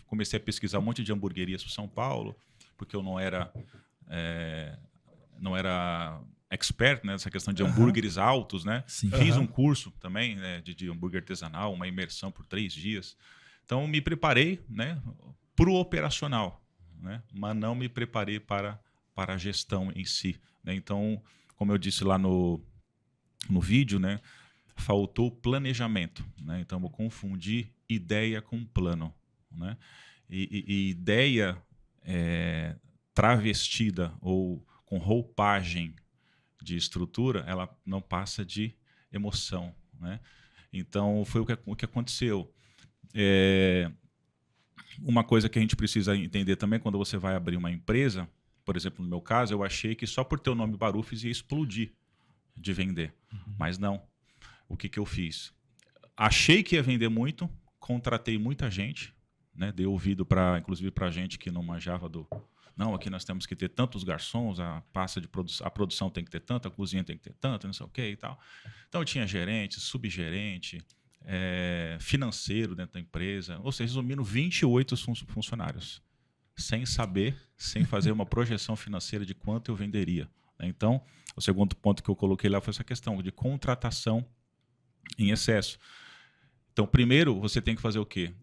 Comecei a pesquisar um monte de hamburguerias para São Paulo, porque eu não era expert, né, nessa questão de hambúrgueres altos, né? Sim. Fiz um curso também, né, de hambúrguer artesanal, uma imersão por 3 dias. Então me preparei, né, para o operacional, né? Mas não me preparei para a gestão em si, né? Então, como eu disse lá no vídeo, né, faltou planejamento, né? Então, eu confundi ideia com plano, né? E ideia travestida ou com roupagem de estrutura, ela não passa de emoção, né? Então, foi o que aconteceu. Uma coisa que a gente precisa entender também quando você vai abrir uma empresa, por exemplo, no meu caso, eu achei que só por ter o nome Barufs ia explodir de vender. Mas não. O que eu fiz? Achei que ia vender muito, contratei muita gente, né? Dei ouvido inclusive para gente que não manjava Não, aqui nós temos que ter tantos garçons, a produção tem que ter tanto, a cozinha tem que ter tanto, não sei o que e tal. Então, eu tinha gerente, subgerente, financeiro dentro da empresa, ou seja, resumindo, 28 funcionários, sem saber, sem fazer uma projeção financeira de quanto eu venderia. Então, o segundo ponto que eu coloquei lá foi essa questão de contratação em excesso. Então, primeiro, você tem que fazer o quê?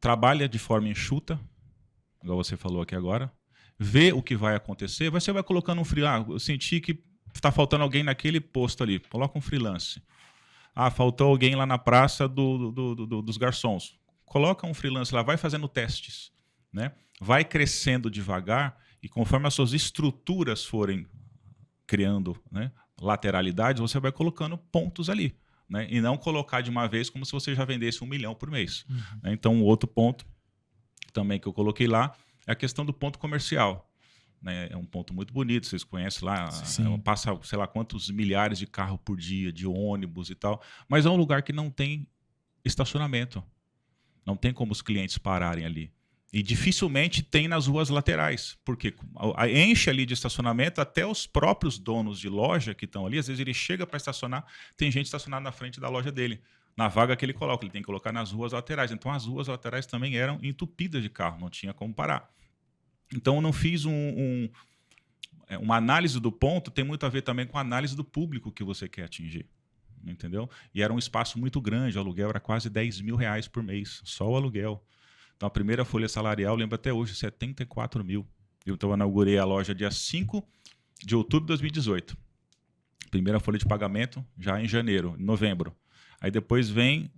Trabalha de forma enxuta, igual você falou aqui agora, vê o que vai acontecer, você vai colocando um freelance. Eu senti que está faltando alguém naquele posto ali, coloca um freelance. Faltou alguém lá na praça dos garçons. Coloca um freelance lá, vai fazendo testes, né? Vai crescendo devagar e conforme as suas estruturas forem criando, né, lateralidades, você vai colocando pontos ali, né? E não colocar de uma vez como se você já vendesse 1 milhão por mês. Né? Então, outro ponto também que eu coloquei lá é a questão do ponto comercial. Né? É um ponto muito bonito, vocês conhecem lá, passa, sei lá, quantos milhares de carros por dia, de ônibus e tal, mas é um lugar que não tem estacionamento, não tem como os clientes pararem ali. E dificilmente tem nas ruas laterais, porque enche ali de estacionamento, até os próprios donos de loja que estão ali, às vezes ele chega para estacionar, tem gente estacionada na frente da loja dele, na vaga que ele coloca, ele tem que colocar nas ruas laterais. Então as ruas laterais também eram entupidas de carro, não tinha como parar. Então eu não fiz uma análise do ponto, tem muito a ver também com a análise do público que você quer atingir. Entendeu? E era um espaço muito grande, o aluguel era quase R$10 mil por mês, só o aluguel. Então a primeira folha salarial, lembro até hoje, 74 mil. Então eu inaugurei a loja dia 5 de outubro de 2018. Primeira folha de pagamento já em janeiro, em novembro. Aí depois vem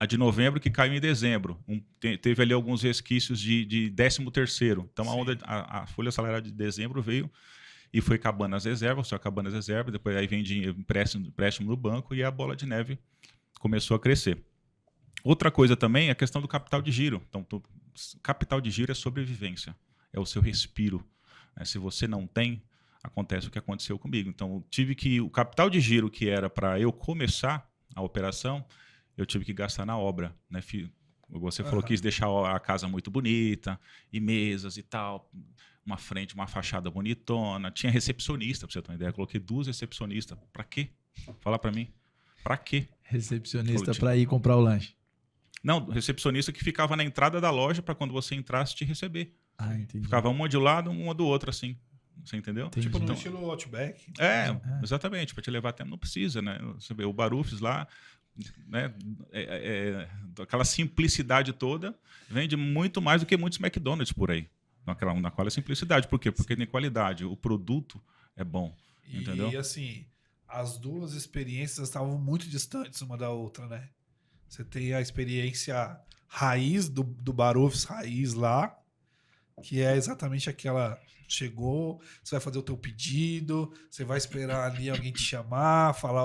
a de novembro que caiu em dezembro. Teve ali alguns resquícios de 13º. Então a folha salarial de dezembro veio e foi acabando as reservas, depois aí vem de empréstimo no banco e a bola de neve começou a crescer. Outra coisa também é a questão do capital de giro. Então, capital de giro é sobrevivência, é o seu respiro. Né? Se você não tem, acontece o que aconteceu comigo. Então, o capital de giro que era para eu começar a operação, eu tive que gastar na obra. Né? Você falou que quis deixar a casa muito bonita, e mesas e tal, uma fachada bonitona, tinha recepcionista, para você ter uma ideia. Eu coloquei 2 recepcionistas. Para quê? Fala para mim. Para quê? Recepcionista para ir comprar o lanche. Não, recepcionista que ficava na entrada da loja para quando você entrasse te receber. Entendi. Ficava uma de um lado, uma do outro, assim. Você entendeu? Entendi. Tipo no estilo Outback. Exatamente. Para te levar até não precisa, né? Você vê o Barufis lá, né? Aquela simplicidade toda vende muito mais do que muitos McDonald's por aí. Na qual é simplicidade. Por quê? Porque tem qualidade. O produto é bom. Entendeu? E assim, as duas experiências estavam muito distantes uma da outra, né? Você tem a experiência raiz do Barufis raiz lá, que é exatamente aquela... Chegou, você vai fazer o teu pedido, você vai esperar ali alguém te chamar, falar é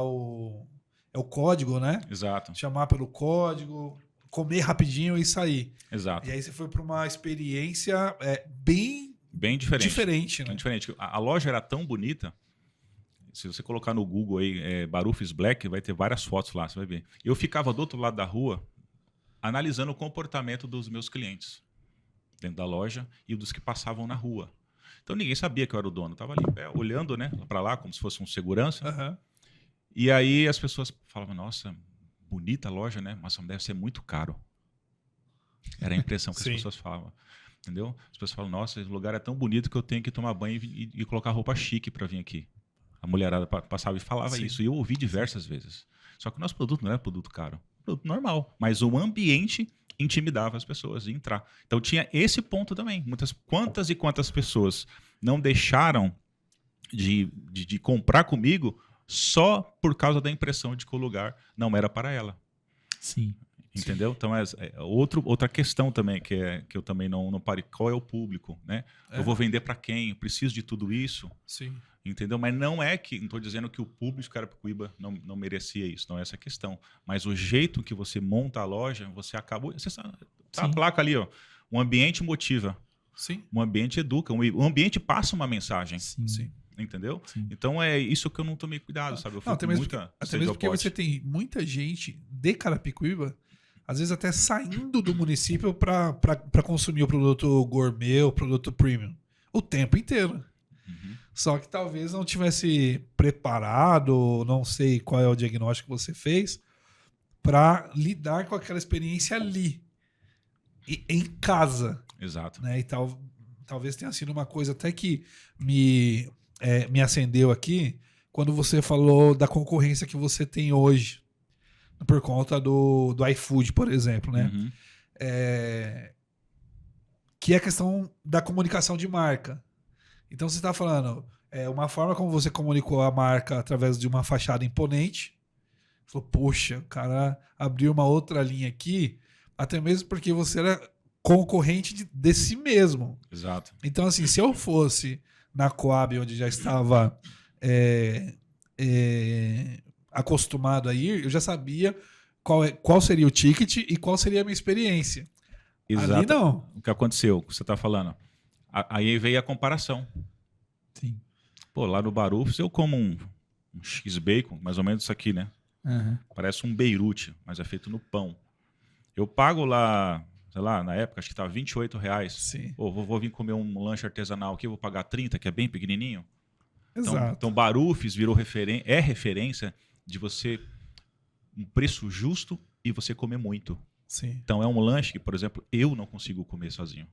o código, né? Exato. Chamar pelo código, comer rapidinho e sair. Exato. E aí você foi para uma experiência bem diferente, né? Bem diferente. A loja era tão bonita. Se você colocar no Google aí, Barufis Black, vai ter várias fotos lá, você vai ver. Eu ficava do outro lado da rua analisando o comportamento dos meus clientes dentro da loja e dos que passavam na rua. Então ninguém sabia que eu era o dono. Estava ali olhando, né, para lá como se fosse um segurança. Uhum. E aí as pessoas falavam, nossa, bonita a loja, né? Mas deve ser muito caro. Era a impressão que as pessoas falavam. Entendeu? As pessoas falam, nossa, esse lugar é tão bonito que eu tenho que tomar banho e colocar roupa chique para vir aqui. A mulherada passava e falava isso. E eu ouvi diversas vezes. Só que o nosso produto não era produto caro. Produto normal. Mas o ambiente intimidava as pessoas de entrar. Então tinha esse ponto também. Quantas e quantas pessoas não deixaram de comprar comigo só por causa da impressão de que o lugar não era para ela. Sim. Entendeu? Sim. Então outra questão também que eu também não parei. Qual é o público? Né? Eu vou vender para quem? Eu preciso de tudo isso? Sim. Entendeu? Mas não estou dizendo que o público de Carapicuíba não merecia isso, não é essa a questão. Mas o jeito que você monta a loja, você acabou... Tá a placa ali, ó. O ambiente motiva. Sim. O ambiente educa. O ambiente passa uma mensagem. Sim. Entendeu? Sim. Então é isso que eu não tomei cuidado, sabe? Eu fui até mesmo porque você tem muita gente de Carapicuíba, às vezes até saindo do município para consumir o produto gourmet, o produto premium. o tempo inteiro. Uhum. Só que talvez não tivesse preparado, não sei qual é o diagnóstico que você fez, para lidar com aquela experiência ali, em casa. Exato. Né? E talvez tenha sido uma coisa até que me acendeu aqui, quando você falou da concorrência que você tem hoje, por conta do iFood, por exemplo, né? Uhum. Que é a questão da comunicação de marca. Então você está falando, uma forma como você comunicou a marca através de uma fachada imponente, falou, poxa, o cara abriu uma outra linha aqui, até mesmo porque você era concorrente de si mesmo. Exato. Então, assim, se eu fosse na Coab, onde já estava acostumado a ir, eu já sabia qual seria o ticket e qual seria a minha experiência. Exato. Ali não. O que aconteceu, o que você está falando. Aí veio a comparação. Sim. Pô, lá no Barufs eu como um X-Bacon, mais ou menos isso aqui, né? Uhum. Parece um Beirute, mas é feito no pão. Eu pago lá, sei lá, na época, acho que estava R$28. Sim. Pô, vou vir comer um lanche artesanal aqui, eu vou pagar 30, que é bem pequenininho. Exato. Então Barufs virou referência de você um preço justo e você comer muito. Sim. Então é um lanche que, por exemplo, eu não consigo comer sozinho.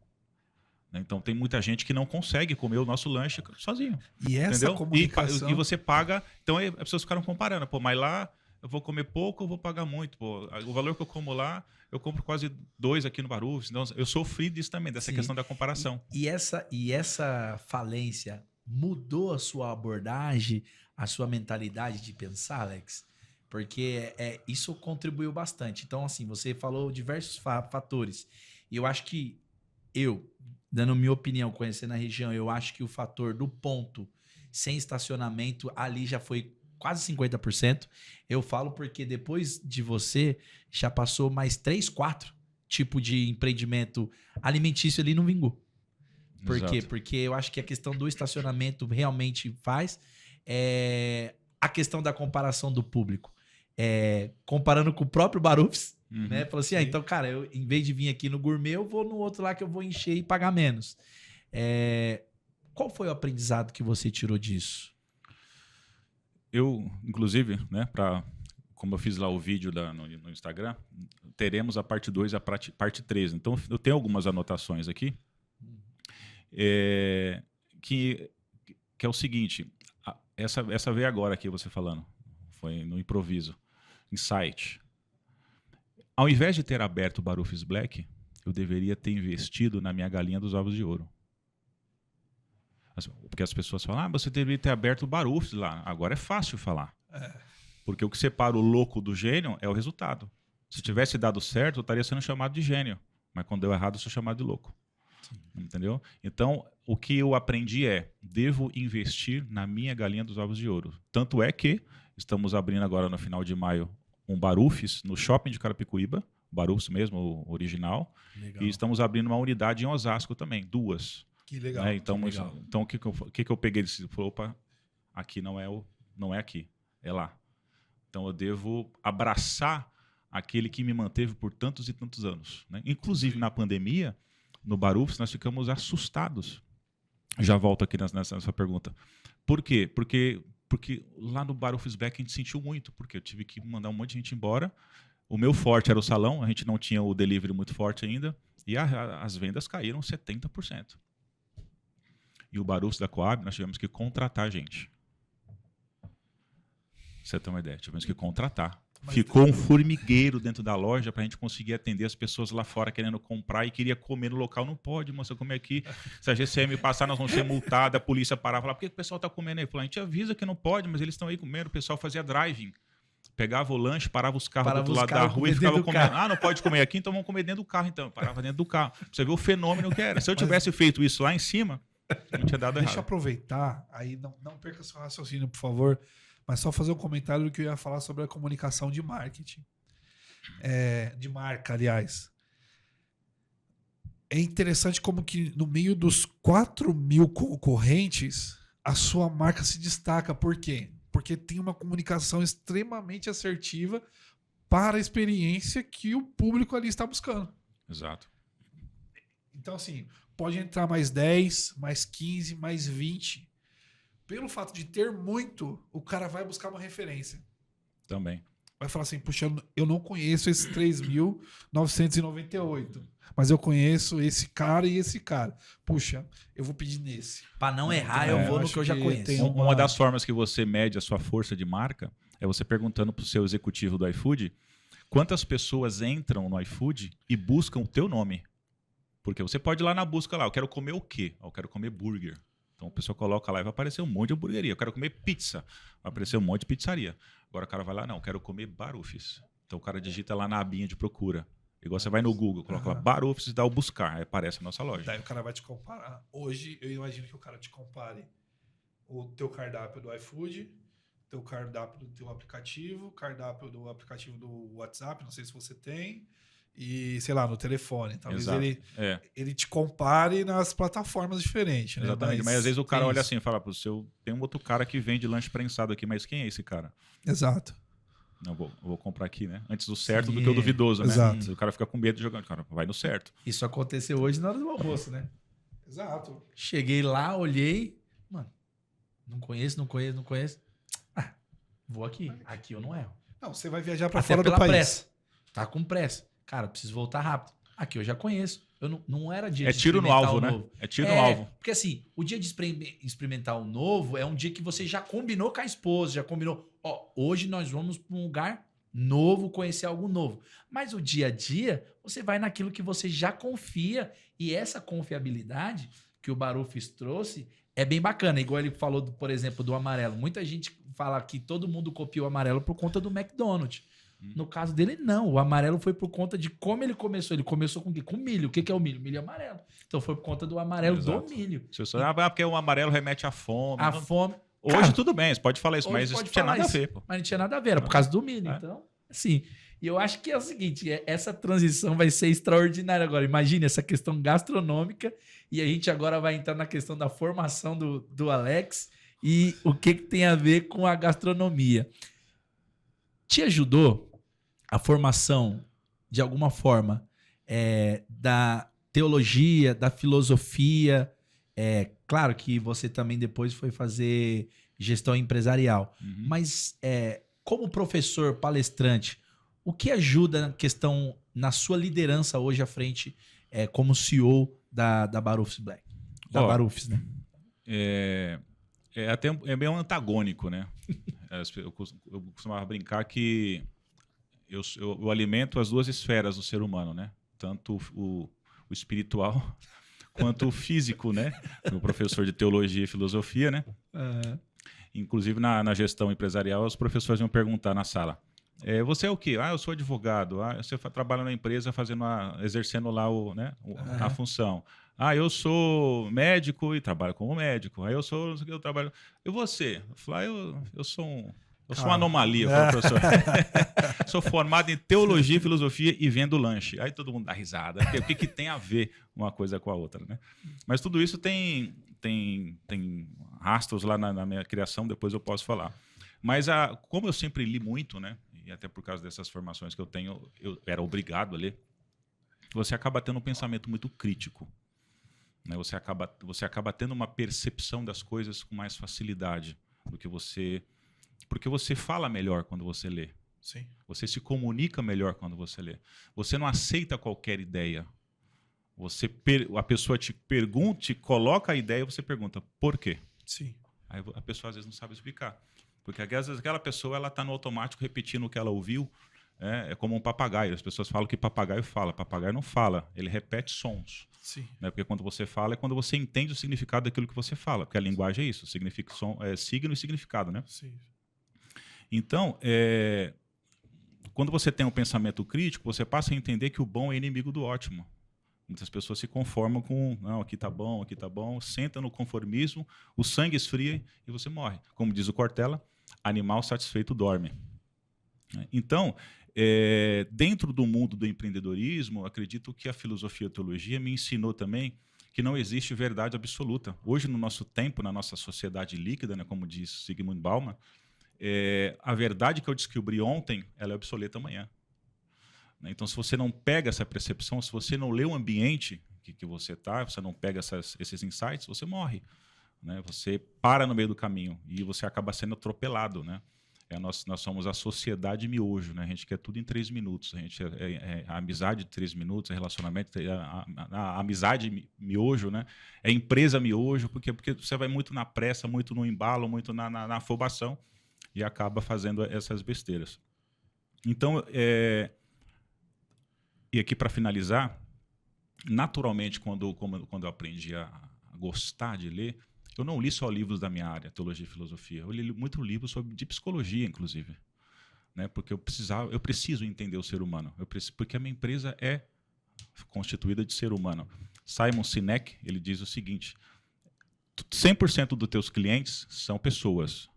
Então tem muita gente que não consegue comer o nosso lanche sozinho. E essa entendeu? comunicação... E você paga... Então as pessoas ficaram comparando. Pô, mas lá eu vou comer pouco, eu vou pagar muito. Pô, o valor que eu como lá, eu compro quase 2 aqui no Barufs. Então eu sofri disso também, dessa questão da comparação. E essa falência mudou a sua abordagem, a sua mentalidade de pensar, Alex? Porque isso contribuiu bastante. Então, assim, você falou diversos fatores. E eu acho que dando minha opinião, conhecendo a região, eu acho que o fator do ponto sem estacionamento ali já foi quase 50%. Eu falo porque depois de você, já passou mais 3, 4 tipos de empreendimento alimentício ali não vingou. Por Exato. quê? Porque eu acho que a questão do estacionamento realmente faz. A questão da comparação do público. Comparando com o próprio Barufs, né? Falou assim, então, cara, eu, em vez de vir aqui no Gourmet, eu vou no outro lá que eu vou encher e pagar menos. Qual foi o aprendizado que você tirou disso? Eu, inclusive, né, como eu fiz lá o vídeo no Instagram, teremos a parte 2 e a parte 3. Então, eu tenho algumas anotações aqui, que é o seguinte, essa veio agora aqui, você falando, foi no improviso, insight. Ao invés de ter aberto o Barufs Black, eu deveria ter investido na minha galinha dos ovos de ouro. Porque as pessoas falam, você deveria ter aberto o Barufs lá. Agora é fácil falar. Porque o que separa o louco do gênio é o resultado. Se tivesse dado certo, eu estaria sendo chamado de gênio. Mas quando deu errado, eu sou chamado de louco. Sim. Entendeu? Então, o que eu aprendi devo investir na minha galinha dos ovos de ouro. Tanto é que estamos abrindo agora no final de maio um Barufs no shopping de Carapicuíba, Barufs mesmo, o original. Legal. E estamos abrindo uma unidade em Osasco também, 2. Que legal. Então, que legal. Então o que eu peguei? Ele falou, opa, aqui não é aqui, é lá. Então eu devo abraçar aquele que me manteve por tantos e tantos anos. Né? Inclusive na pandemia, no Barufs, nós ficamos assustados. Já volto aqui nessa pergunta. Por quê? Porque lá no Barufs Black a gente sentiu muito, porque eu tive que mandar um monte de gente embora. O meu forte era o salão, a gente não tinha o delivery muito forte ainda, e as vendas caíram 70%. E o Barufs da Coab, nós tivemos que contratar gente. Você tem uma ideia, tivemos que contratar. Ficou um formigueiro dentro da loja para a gente conseguir atender as pessoas lá fora querendo comprar e queria comer no local. Não pode, moça, comer aqui. Se a GCM passar, nós vamos ser multados. A polícia parar e falar, por que o pessoal está comendo aí? Falar, a gente avisa que não pode, mas eles estão aí comendo. O pessoal fazia driving. Pegava o lanche, parava os carros do outro lado da rua e ficava comendo. Não pode comer aqui, então vamos comer dentro do carro. Então, parava dentro do carro. Você vê o fenômeno que era. Se eu tivesse feito isso lá em cima, não tinha dado errado. Deixa eu aproveitar, aí não perca seu raciocínio, por favor, mas só fazer um comentário do que eu ia falar sobre a comunicação de marketing. De marca, aliás. É interessante como que no meio dos 4.000 concorrentes, a sua marca se destaca. Por quê? Porque tem uma comunicação extremamente assertiva para a experiência que o público ali está buscando. Exato. Então, assim, pode entrar mais 10, mais 15, mais 20. Pelo fato de ter muito, o cara vai buscar uma referência. Também. Vai falar assim, puxa, eu não conheço esse 3.998, mas eu conheço esse cara e esse cara. Puxa, eu vou pedir nesse. Pra não errar, eu vou no acho que eu já que conheço. tem Uma das formas que você mede a sua força de marca é você perguntando pro seu executivo do iFood quantas pessoas entram no iFood e buscam o teu nome. Porque você pode ir lá na busca lá, eu quero comer o quê? Eu quero comer burger. Então a pessoa coloca lá e vai aparecer um monte de hamburgueria. Eu quero comer pizza. Vai aparecer um monte de pizzaria. Agora o cara vai lá, não, eu quero comer Barufis. Então o cara digita lá na abinha de procura. Igual você vai no Google, coloca lá Barufis e dá o buscar. Aí aparece a nossa loja. Daí o cara vai te comparar. Hoje, eu imagino que o cara te compare o teu cardápio do iFood, teu cardápio do teu aplicativo, cardápio do aplicativo do WhatsApp, não sei se você tem, e, sei lá, no telefone. Talvez ele te compare nas plataformas diferentes. Né? Exatamente, mas às vezes o cara olha isso. assim e fala pro seu, tem um outro cara que vende lanche prensado aqui, mas quem é esse cara? Exato. Não, vou comprar aqui, né? Antes do certo do que o duvidoso, né? Exato. O cara fica com medo de jogar. Cara, vai no certo. Isso aconteceu hoje na hora do almoço, né? Exato. Cheguei lá, olhei. Mano, não conheço. Ah, vou aqui. Aqui eu não erro. Não, você vai viajar para Até fora do pela país. pressa. Tá com pressa. Cara, preciso voltar rápido. Aqui eu já conheço. Eu não era dia É de tiro no experimentar alvo, o né? novo. É tiro no alvo. Porque assim, o dia de experimentar o novo é um dia que você já combinou com a esposa, já combinou. Ó, hoje nós vamos para um lugar novo, conhecer algo novo. Mas o dia a dia, você vai naquilo que você já confia. E essa confiabilidade que o Barufis trouxe é bem bacana. Igual ele falou, por exemplo, do amarelo. Muita gente fala que todo mundo copiou o amarelo por conta do McDonald's. No caso dele, não. O amarelo foi por conta de como ele começou. Ele começou com o quê? Com milho. O que é o milho? Milho amarelo. Então foi por conta do amarelo Exato. do milho. Porque o amarelo remete à fome. A fome... Hoje Cara, tudo bem, você pode falar isso, mas isso não tinha nada a ver. Pô. Mas não tinha nada a ver, era por causa do milho. É. Então, assim... E eu acho que é o seguinte, essa transição vai ser extraordinária agora. Imagine essa questão gastronômica e a gente agora vai entrar na questão da formação do Alex e o que tem a ver com a gastronomia. Te ajudou a formação, de alguma forma, da teologia, da filosofia? Claro que você também depois foi fazer gestão empresarial, mas como professor, palestrante, o que ajuda na questão, na sua liderança hoje à frente, como CEO da Barufis Black? Da Barufis, né? É meio antagônico, né? Eu costumava brincar que eu alimento as duas esferas do ser humano, né? Tanto o espiritual quanto o físico, né? Meu professor de teologia e filosofia, né? Inclusive na gestão empresarial, os professores iam perguntar na sala: você é o quê? Eu sou advogado. Você trabalha na empresa exercendo lá a função. Eu sou médico e trabalho como médico. Eu trabalho. E você? Eu falo, eu sou uma anomalia, professor. Sou formado em teologia e filosofia e vendo lanche. Aí todo mundo dá risada. O que tem a ver uma coisa com a outra, né? Mas tudo isso tem rastros lá na minha criação, depois eu posso falar. Mas como eu sempre li muito, né? E até por causa dessas formações que eu tenho, eu era obrigado a ler, você acaba tendo um pensamento muito crítico. Né? Você acaba tendo uma percepção das coisas com mais facilidade do que você... Porque você fala melhor quando você lê. Sim. Você se comunica melhor quando você lê. Você não aceita qualquer ideia. A pessoa te pergunta, te coloca a ideia e você pergunta, por quê? Sim. Aí a pessoa às vezes não sabe explicar. Porque às vezes aquela pessoa está no automático repetindo o que ela ouviu. É como um papagaio. As pessoas falam que papagaio fala. Papagaio não fala. Ele repete sons. Sim. Né? Porque quando você fala é quando você entende o significado daquilo que você fala. Porque a linguagem é isso. Significa signo e significado. Né? Sim. Então, quando você tem um pensamento crítico, você passa a entender que o bom é inimigo do ótimo. Muitas pessoas se conformam com, não, aqui tá bom, senta no conformismo, o sangue esfria e você morre. Como diz o Cortella, animal satisfeito dorme. Então, dentro do mundo do empreendedorismo, acredito que a filosofia e a teologia me ensinou também que não existe verdade absoluta. Hoje, no nosso tempo, na nossa sociedade líquida, né, como diz Zygmunt Bauman, a verdade que eu descobri ontem, ela é obsoleta amanhã. né? Então, se você não pega essa percepção, se você não lê o ambiente que você está, você não pega esses insights, você morre, né? Você para no meio do caminho e você acaba sendo atropelado, né? Nós somos a sociedade miojo, né? A gente quer tudo em 3 minutos. A gente a amizade de 3 minutos, relacionamento, a amizade miojo, né? É empresa miojo, porque você vai muito na pressa, muito no embalo, muito na afobação e acaba fazendo essas besteiras. Então, e aqui para finalizar, naturalmente, quando eu aprendi a gostar de ler, eu não li só livros da minha área, teologia e filosofia. Eu li muito livro de psicologia, inclusive, né? Porque eu preciso entender o ser humano. Porque a minha empresa é constituída de ser humano. Simon Sinek, ele diz o seguinte: 100% dos teus clientes são pessoas.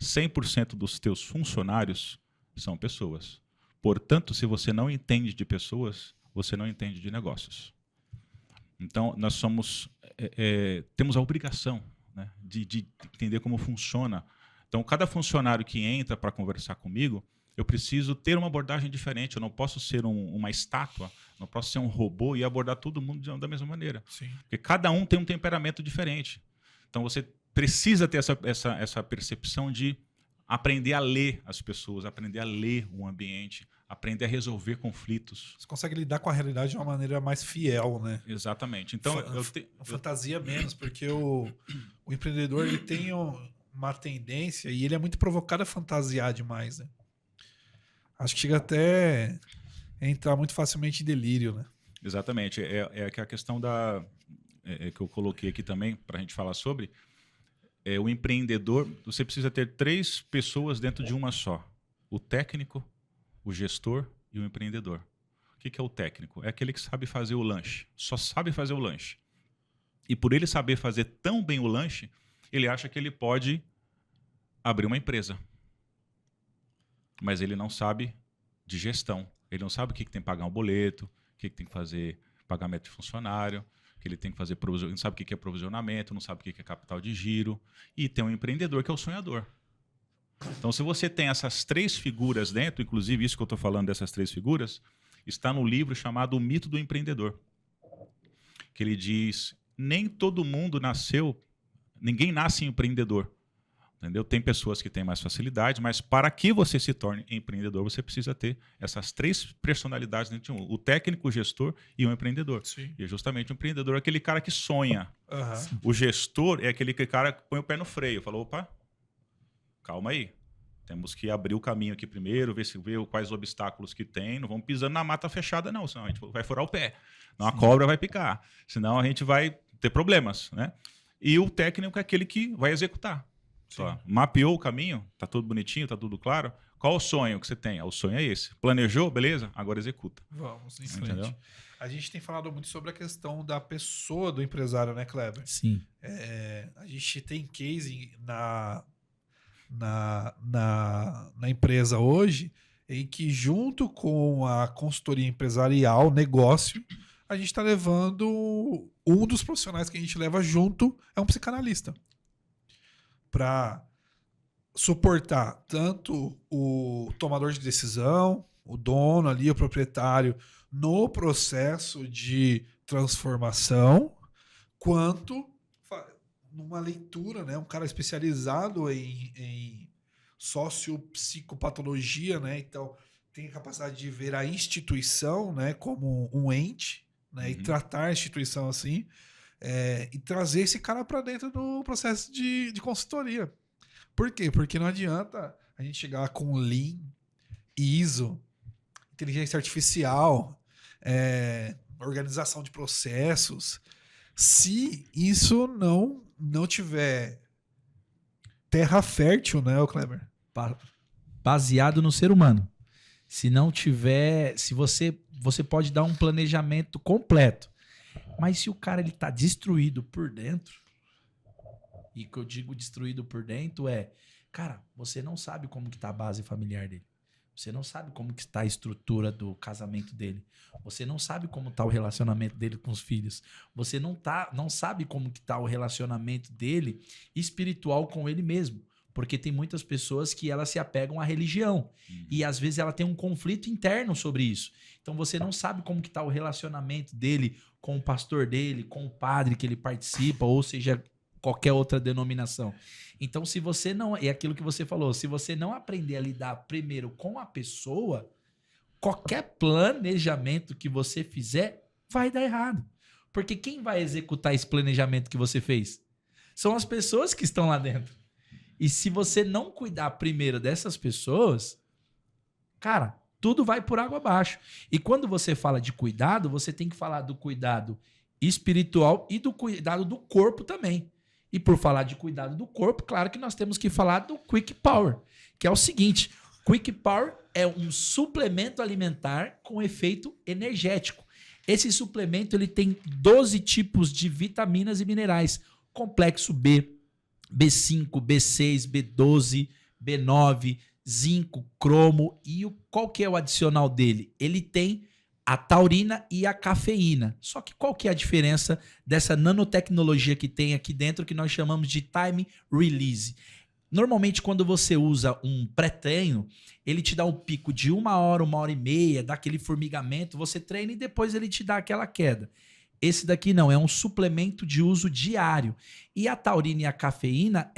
100% dos teus funcionários são pessoas. Portanto, se você não entende de pessoas, você não entende de negócios. Então, nós temos a obrigação, né, de entender como funciona. Então, cada funcionário que entra para conversar comigo, eu preciso ter uma abordagem diferente. Eu não posso ser uma estátua, não posso ser um robô e abordar todo mundo da mesma maneira. Sim. Porque cada um tem um temperamento diferente. Então, você precisa ter essa percepção de aprender a ler as pessoas, aprender a ler o ambiente, aprender a resolver conflitos. Você consegue lidar com a realidade de uma maneira mais fiel, né? Exatamente. Então, fantasia menos, porque o empreendedor ele tem uma tendência e ele é muito provocado a fantasiar demais, né? Acho que chega até a entrar muito facilmente em delírio, né? Exatamente. É a questão que eu coloquei aqui também para a gente falar sobre. O empreendedor, você precisa ter 3 pessoas dentro de uma só: o técnico, o gestor e o empreendedor. O que é o técnico? É aquele que sabe fazer o lanche, só sabe fazer o lanche. E por ele saber fazer tão bem o lanche, ele acha que ele pode abrir uma empresa. Mas ele não sabe de gestão. Ele não sabe o que tem que pagar um boleto, o que tem que fazer pagamento de funcionário, que ele tem que fazer não sabe o que é provisionamento, não sabe o que é capital de giro. E tem um empreendedor que é o sonhador. Então, se você tem essas 3 figuras dentro, inclusive isso que eu estou falando dessas 3 figuras, está no livro chamado O Mito do Empreendedor, que ele diz: nem todo mundo ninguém nasce empreendedor. Entendeu? Tem pessoas que têm mais facilidade, mas para que você se torne empreendedor, você precisa ter essas 3 personalidades dentro de um: o técnico, o gestor e o empreendedor. Sim. E justamente o empreendedor é aquele cara que sonha. Uhum. O gestor é aquele cara que põe o pé no freio. Falou: opa, calma aí. Temos que abrir o caminho aqui primeiro, ver quais obstáculos que tem. Não vamos pisando na mata fechada, não, senão a gente vai furar o pé. Senão a cobra vai picar. Senão a gente vai ter problemas, né? E o técnico é aquele que vai executar. Só, mapeou o caminho, tá tudo bonitinho, tá tudo claro. Qual o sonho que você tem? O sonho é esse. Planejou, beleza? Agora executa. Vamos em frente. Entendeu? A gente tem falado muito sobre a questão da pessoa do empresário, né, Kleber? Sim. A gente tem case na empresa hoje em que, junto com a consultoria empresarial, negócio, a gente está levando um dos profissionais que a gente leva junto é um psicanalista, para suportar tanto o tomador de decisão, o dono ali, o proprietário, no processo de transformação, quanto numa leitura, né? Um cara especializado em sociopsicopatologia, né? Então, tem a capacidade de ver a instituição, né, como um ente, né, e tratar a instituição assim, e trazer esse cara para dentro do processo de consultoria. Por quê? Porque não adianta a gente chegar com Lean, ISO, inteligência artificial, organização de processos, se isso não tiver terra fértil, né, Kleber? Baseado no ser humano. Se não tiver, se você pode dar um planejamento completo, mas se o cara ele tá destruído por dentro, e que eu digo destruído por dentro cara, você não sabe como que tá a base familiar dele. Você não sabe como que está a estrutura do casamento dele. Você não sabe como está o relacionamento dele com os filhos. Você não sabe como que está o relacionamento dele espiritual com ele mesmo. Porque tem muitas pessoas que elas se apegam à religião. E às vezes ela tem um conflito interno sobre isso. Então você não sabe como que tá o relacionamento dele com o pastor dele, com o padre que ele participa, ou seja, qualquer outra denominação. Então se você não... É aquilo que você falou. Se você não aprender a lidar primeiro com a pessoa, qualquer planejamento que você fizer vai dar errado. Porque quem vai executar esse planejamento que você fez? São as pessoas que estão lá dentro. E se você não cuidar primeiro dessas pessoas, cara, tudo vai por água abaixo. E quando você fala de cuidado, você tem que falar do cuidado espiritual e do cuidado do corpo também. E por falar de cuidado do corpo, claro que nós temos que falar do Quick Power, que é o seguinte: Quick Power é um suplemento alimentar com efeito energético. Esse suplemento ele tem 12 tipos de vitaminas e minerais, complexo B, B5, B6, B12, B9, zinco, cromo. E qual que é o adicional dele? Ele tem a taurina e a cafeína. Só que qual que é a diferença dessa nanotecnologia que tem aqui dentro, que nós chamamos de time release? Normalmente, quando você usa um pré-treino, ele te dá um pico de 1 hora, 1h30, dá aquele formigamento, você treina e depois ele te dá aquela queda. Esse daqui não, é um suplemento de uso diário. E a taurina e a cafeína,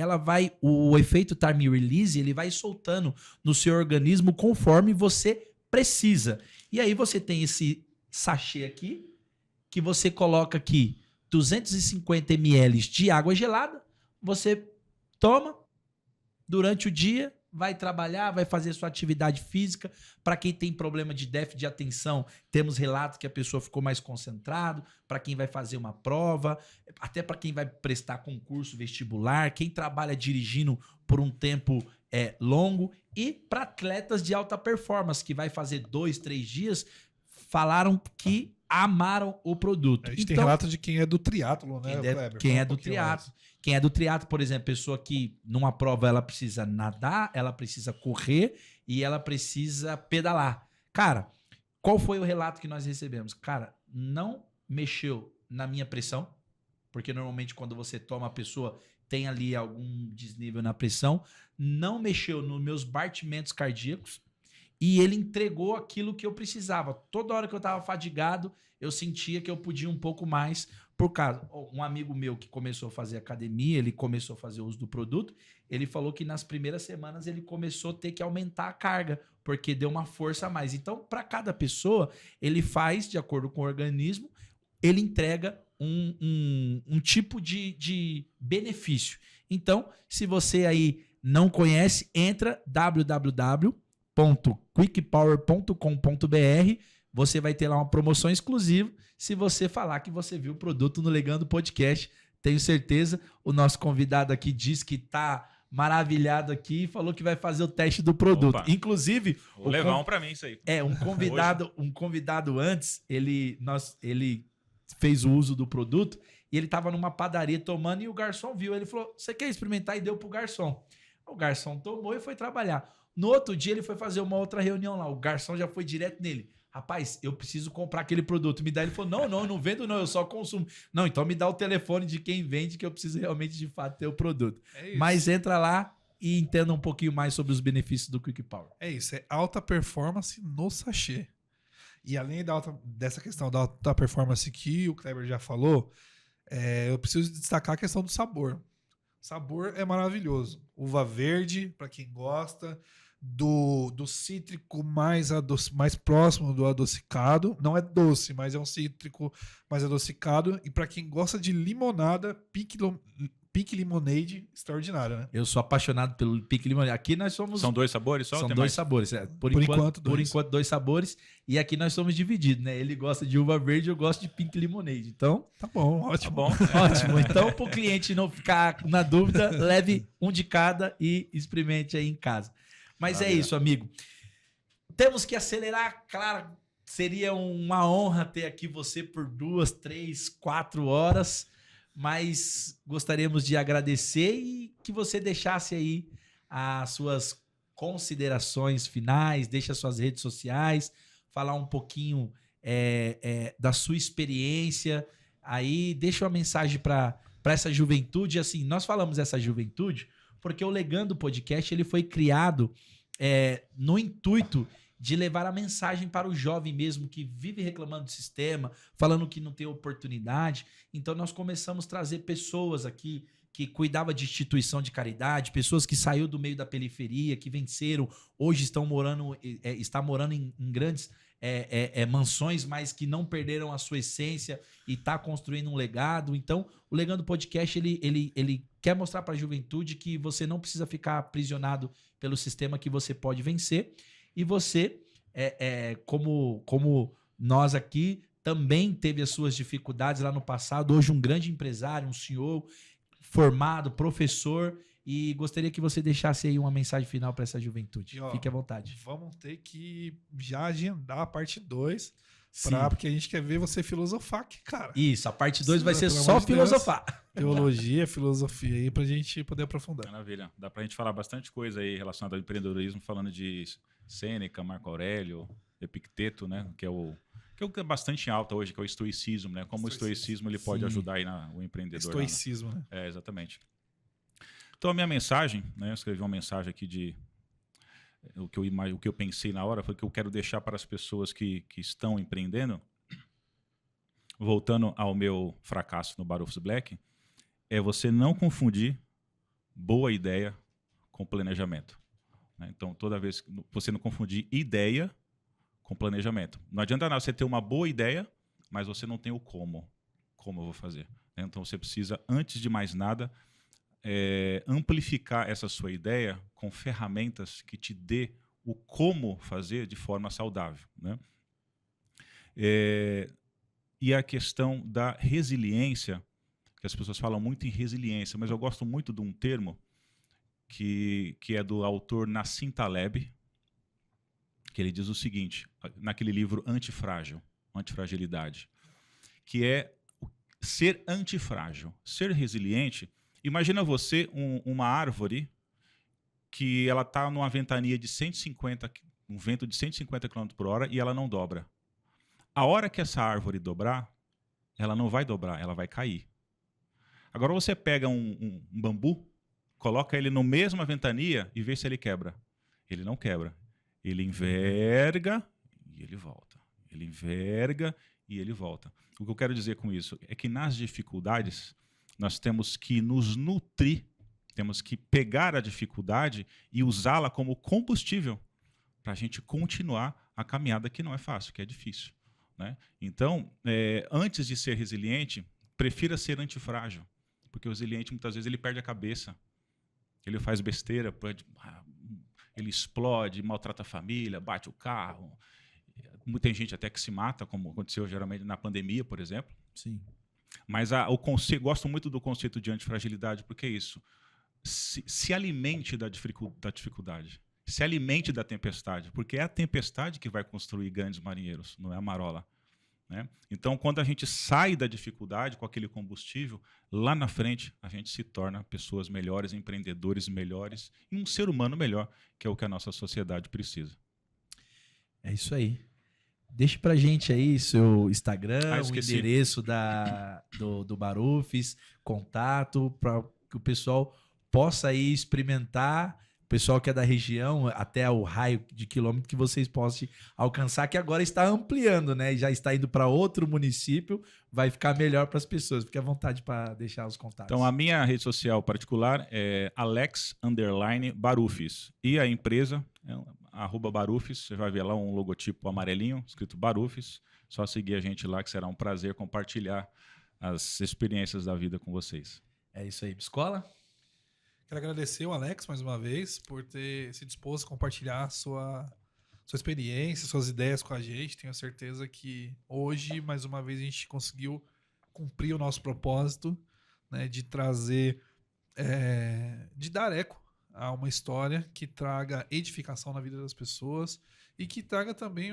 o efeito time release, ele vai soltando no seu organismo conforme você precisa. E aí você tem esse sachê aqui, que você coloca aqui 250 ml de água gelada, você toma durante o dia, vai trabalhar, vai fazer sua atividade física. Para quem tem problema de déficit de atenção, temos relatos que a pessoa ficou mais concentrado. Para quem vai fazer uma prova, até para quem vai prestar concurso vestibular, quem trabalha dirigindo por um tempo longo, e para atletas de alta performance, que vai fazer 2, 3 dias, falaram que amaram o produto. A gente tem relato de quem é do triatlo, né, Kleber? Quem é do triatlo. Quem é do triatlo, por exemplo, pessoa que numa prova ela precisa nadar, ela precisa correr e ela precisa pedalar. Cara, qual foi o relato que nós recebemos? Cara, não mexeu na minha pressão, porque normalmente quando você toma a pessoa tem ali algum desnível na pressão, não mexeu nos meus batimentos cardíacos, e ele entregou aquilo que eu precisava. Toda hora que eu estava fadigado, eu sentia que eu podia um pouco mais. Por causa, um amigo meu que começou a fazer academia, ele começou a fazer uso do produto, ele falou que nas primeiras semanas ele começou a ter que aumentar a carga, porque deu uma força a mais. Então, para cada pessoa, ele faz, de acordo com o organismo, ele entrega um tipo de benefício. Então, se você aí não conhece, entra www.quickpower.com.br. Você vai ter lá uma promoção exclusiva se você falar que você viu o produto no Legando Podcast. Tenho certeza, o nosso convidado aqui disse que está maravilhado aqui e falou que vai fazer o teste do produto. Opa. Inclusive... Vou levar um para mim isso aí. Um convidado antes, ele fez o uso do produto e ele estava numa padaria tomando e o garçom viu. Ele falou, você quer experimentar? E deu pro garçom. O garçom tomou e foi trabalhar. No outro dia ele foi fazer uma outra reunião lá. O garçom já foi direto nele. Rapaz, eu preciso comprar aquele produto. Me dá. Ele falou, não vendo não, eu só consumo. Não, então me dá o telefone de quem vende que eu preciso realmente de fato ter o produto. Mas entra lá e entenda um pouquinho mais sobre os benefícios do Quick Power. É isso, é alta performance no sachê. E além dessa questão da alta performance que o Kleber já falou, eu preciso destacar a questão do sabor. O sabor é maravilhoso. Uva verde, para quem gosta, do cítrico mais próximo do adocicado. Não é doce, mas é um cítrico mais adocicado. E para quem gosta de limonada, Pink Lemonade, extraordinário, né? Eu sou apaixonado pelo Pink Lemonade. Aqui nós somos... São 2 sabores só? São 2 sabores. Por enquanto, 2 sabores. E aqui nós somos divididos, né? Ele gosta de uva verde, eu gosto de Pink Lemonade. Então... Tá bom, ótimo. Tá bom. Ótimo. Então, para o cliente não ficar na dúvida, leve um de cada e experimente aí em casa. Mas é isso, amigo. Temos que acelerar, claro. Seria uma honra ter aqui você por 2, 3, 4 horas. Mas gostaríamos de agradecer e que você deixasse aí as suas considerações finais, deixe as suas redes sociais, falar um pouquinho da sua experiência, aí deixa uma mensagem para essa juventude. Assim, nós falamos essa juventude porque o Legando Podcast ele foi criado no intuito de levar a mensagem para o jovem mesmo que vive reclamando do sistema, falando que não tem oportunidade. Então nós começamos a trazer pessoas aqui que cuidava de instituição de caridade, pessoas que saíram do meio da periferia, que venceram, hoje está morando em grandes mansões, mas que não perderam a sua essência e está construindo um legado. Então, o Legando Podcast, ele quer mostrar para a juventude que você não precisa ficar aprisionado pelo sistema, que você pode vencer. E você, como nós aqui, também teve as suas dificuldades lá no passado. Hoje um grande empresário, um senhor formado, professor, e gostaria que você deixasse aí uma mensagem final para essa juventude. Fique à vontade. Vamos ter que já agendar a parte 2, Sim. porque a gente quer ver você filosofar aqui, cara. Isso, a parte 2 vai ser pelo só amor de Deus. filosofar. Teologia, filosofia aí pra gente poder aprofundar. Maravilha. Dá pra gente falar bastante coisa aí relacionada ao empreendedorismo, falando de Sêneca, Marco Aurélio, Epicteto, né? Que é o que é bastante em alta hoje, que é o estoicismo, né? Como o estoicismo ele pode ajudar aí o empreendedor. Estoicismo, né? Exatamente. Então a minha mensagem, né? Eu escrevi uma mensagem aqui de o que eu pensei na hora foi que eu quero deixar para as pessoas que estão empreendendo, voltando ao meu fracasso no Barufus Black, é você não confundir boa ideia com planejamento. Então, toda vez que você não confundir ideia com planejamento. Não adianta nada você ter uma boa ideia, mas você não tem o como. Como eu vou fazer? Então, você precisa, antes de mais nada, amplificar essa sua ideia com ferramentas que te dê o como fazer de forma saudável, né? E a questão da resiliência, que as pessoas falam muito em resiliência, mas eu gosto muito de um termo que é do autor Nassim Taleb, que ele diz o seguinte, naquele livro Antifragilidade, que é ser antifrágil, ser resiliente. Imagina você uma árvore que ela está numa ventania de 150, um vento de 150 km por hora e ela não dobra. A hora que essa árvore dobrar, ela não vai dobrar, ela vai cair. Agora você pega um bambu, coloca ele na mesma ventania e vê se ele quebra. Ele não quebra. Ele enverga e ele volta. Ele enverga e ele volta. O que eu quero dizer com isso é que nas dificuldades nós temos que nos nutrir, temos que pegar a dificuldade e usá-la como combustível para a gente continuar a caminhada que não é fácil, que é difícil, né? Então, antes de ser resiliente, prefira ser antifrágil, porque o resiliente muitas vezes ele perde a cabeça, ele faz besteira, ele explode, maltrata a família, bate o carro. Tem gente até que se mata, como aconteceu geralmente na pandemia, por exemplo. Sim. Mas gosto muito do conceito de antifragilidade, porque é isso. Se alimente da dificuldade. Se alimente da tempestade, porque é a tempestade que vai construir grandes marinheiros, não é a marola, né? Então, quando a gente sai da dificuldade com aquele combustível, lá na frente a gente se torna pessoas melhores, empreendedores melhores e um ser humano melhor, que é o que a nossa sociedade precisa. É isso aí. Deixe pra gente aí seu Instagram, o endereço do Barufis, contato, para que o pessoal possa aí experimentar, o pessoal que é da região, até o raio de quilômetro que vocês possam alcançar, que agora está ampliando, né? Já está indo para outro município, vai ficar melhor para as pessoas. Fique à vontade para deixar os contatos. Então, a minha rede social particular é Alex_Barufis. E a empresa é @Barufis. Você vai ver lá um logotipo amarelinho, escrito Barufis. Só seguir a gente lá, que será um prazer compartilhar as experiências da vida com vocês. É isso aí, Biscola. Quero agradecer o Alex mais uma vez por ter se disposto a compartilhar sua experiência, suas ideias com a gente. Tenho certeza que hoje, mais uma vez, a gente conseguiu cumprir o nosso propósito, né, de trazer, de dar eco a uma história que traga edificação na vida das pessoas e que traga também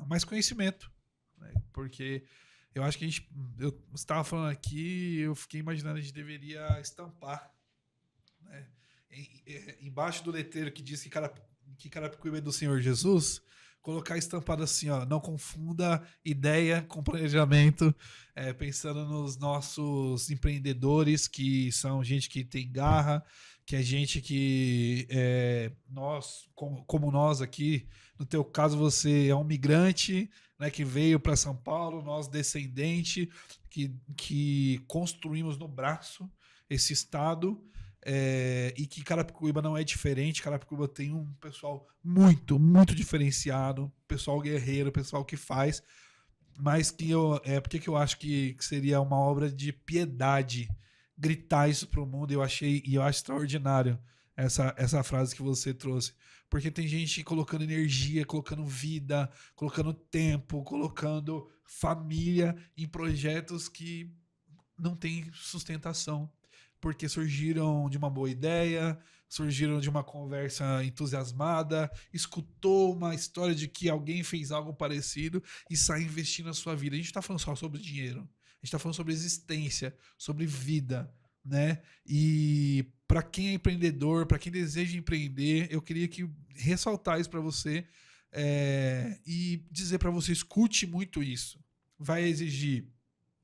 mais conhecimento, né? Porque eu acho que eu estava falando aqui, eu fiquei imaginando a gente deveria estampar, né, embaixo do letreiro que diz que Carapicuíba é do Senhor Jesus, colocar estampado assim, ó, não confunda ideia com planejamento, pensando nos nossos empreendedores, que são gente que tem garra, que é gente que nós, como nós aqui, no teu caso você é um migrante, né, que veio para São Paulo, nós descendente, que construímos no braço esse estado, e que Carapicuíba não é diferente. Carapicuíba tem um pessoal muito, muito diferenciado, pessoal guerreiro, pessoal que faz, mas que por que eu acho que seria uma obra de piedade gritar isso pro mundo. Eu acho extraordinário essa frase que você trouxe, porque tem gente colocando energia, colocando vida, colocando tempo, colocando família em projetos que não tem sustentação, porque surgiram de uma boa ideia, surgiram de uma conversa entusiasmada, escutou uma história de que alguém fez algo parecido e sai investindo na sua vida. A gente está falando só sobre dinheiro, a gente está falando sobre existência, sobre vida, né? E para quem é empreendedor, para quem deseja empreender, eu queria ressaltar isso para você, e dizer para você: escute muito isso. Vai exigir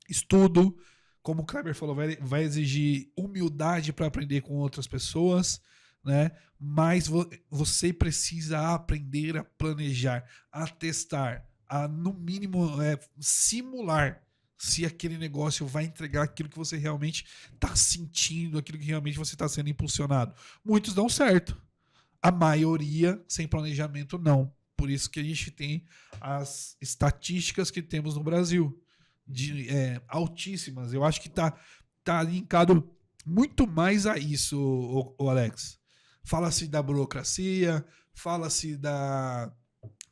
estudo, como o Kleber falou, vai exigir humildade para aprender com outras pessoas, né? Mas você precisa aprender a planejar, a testar, a, no mínimo, simular se aquele negócio vai entregar aquilo que você realmente está sentindo, aquilo que realmente você está sendo impulsionado. Muitos dão certo. A maioria, sem planejamento, não. Por isso que a gente tem as estatísticas que temos no Brasil, altíssimas. Eu acho que tá linkado muito mais a isso, o Alex. Fala-se da burocracia, fala-se da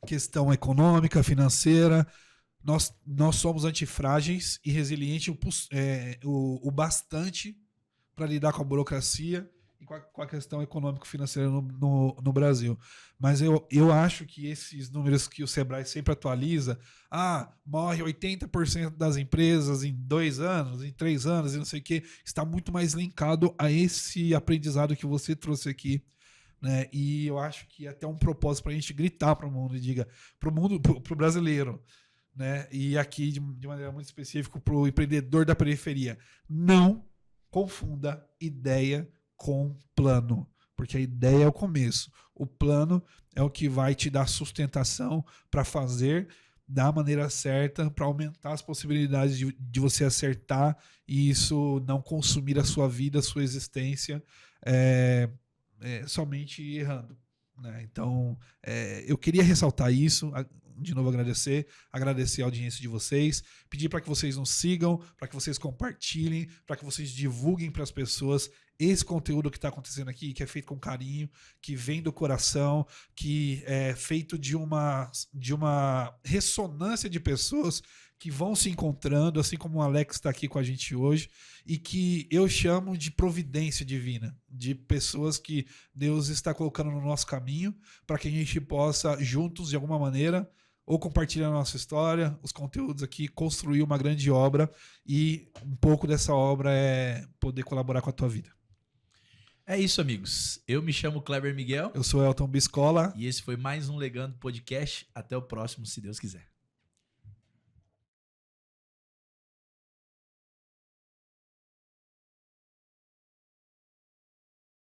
questão econômica, financeira. Nós somos antifrágeis e resilientes o bastante para lidar com a burocracia e com a questão econômico-financeira no Brasil. Mas eu acho que esses números que o Sebrae sempre atualiza, morre 80% das empresas em 2 anos, em 3 anos e não sei o que, está muito mais linkado a esse aprendizado que você trouxe aqui, né? E eu acho que é até um propósito para a gente gritar para o mundo, e diga para o mundo, para o brasileiro, né? E aqui de maneira muito específica para o empreendedor da periferia: não confunda ideia com plano, porque a ideia é o começo, o plano é o que vai te dar sustentação para fazer da maneira certa, para aumentar as possibilidades de você acertar e isso não consumir a sua vida, a sua existência, somente errando, né? Então, eu queria ressaltar isso. De novo, agradecer a audiência de vocês, pedir para que vocês nos sigam, para que vocês compartilhem, para que vocês divulguem para as pessoas esse conteúdo que está acontecendo aqui, que é feito com carinho, que vem do coração, que é feito de uma ressonância de pessoas que vão se encontrando, assim como o Alex está aqui com a gente hoje, e que eu chamo de providência divina, de pessoas que Deus está colocando no nosso caminho para que a gente possa, juntos, de alguma maneira, ou compartilhar a nossa história, os conteúdos aqui, construir uma grande obra, e um pouco dessa obra é poder colaborar com a tua vida. É isso, amigos. Eu me chamo Kleber Miguel. Eu sou Elton Biscola. E esse foi mais um Legando Podcast. Até o próximo, se Deus quiser.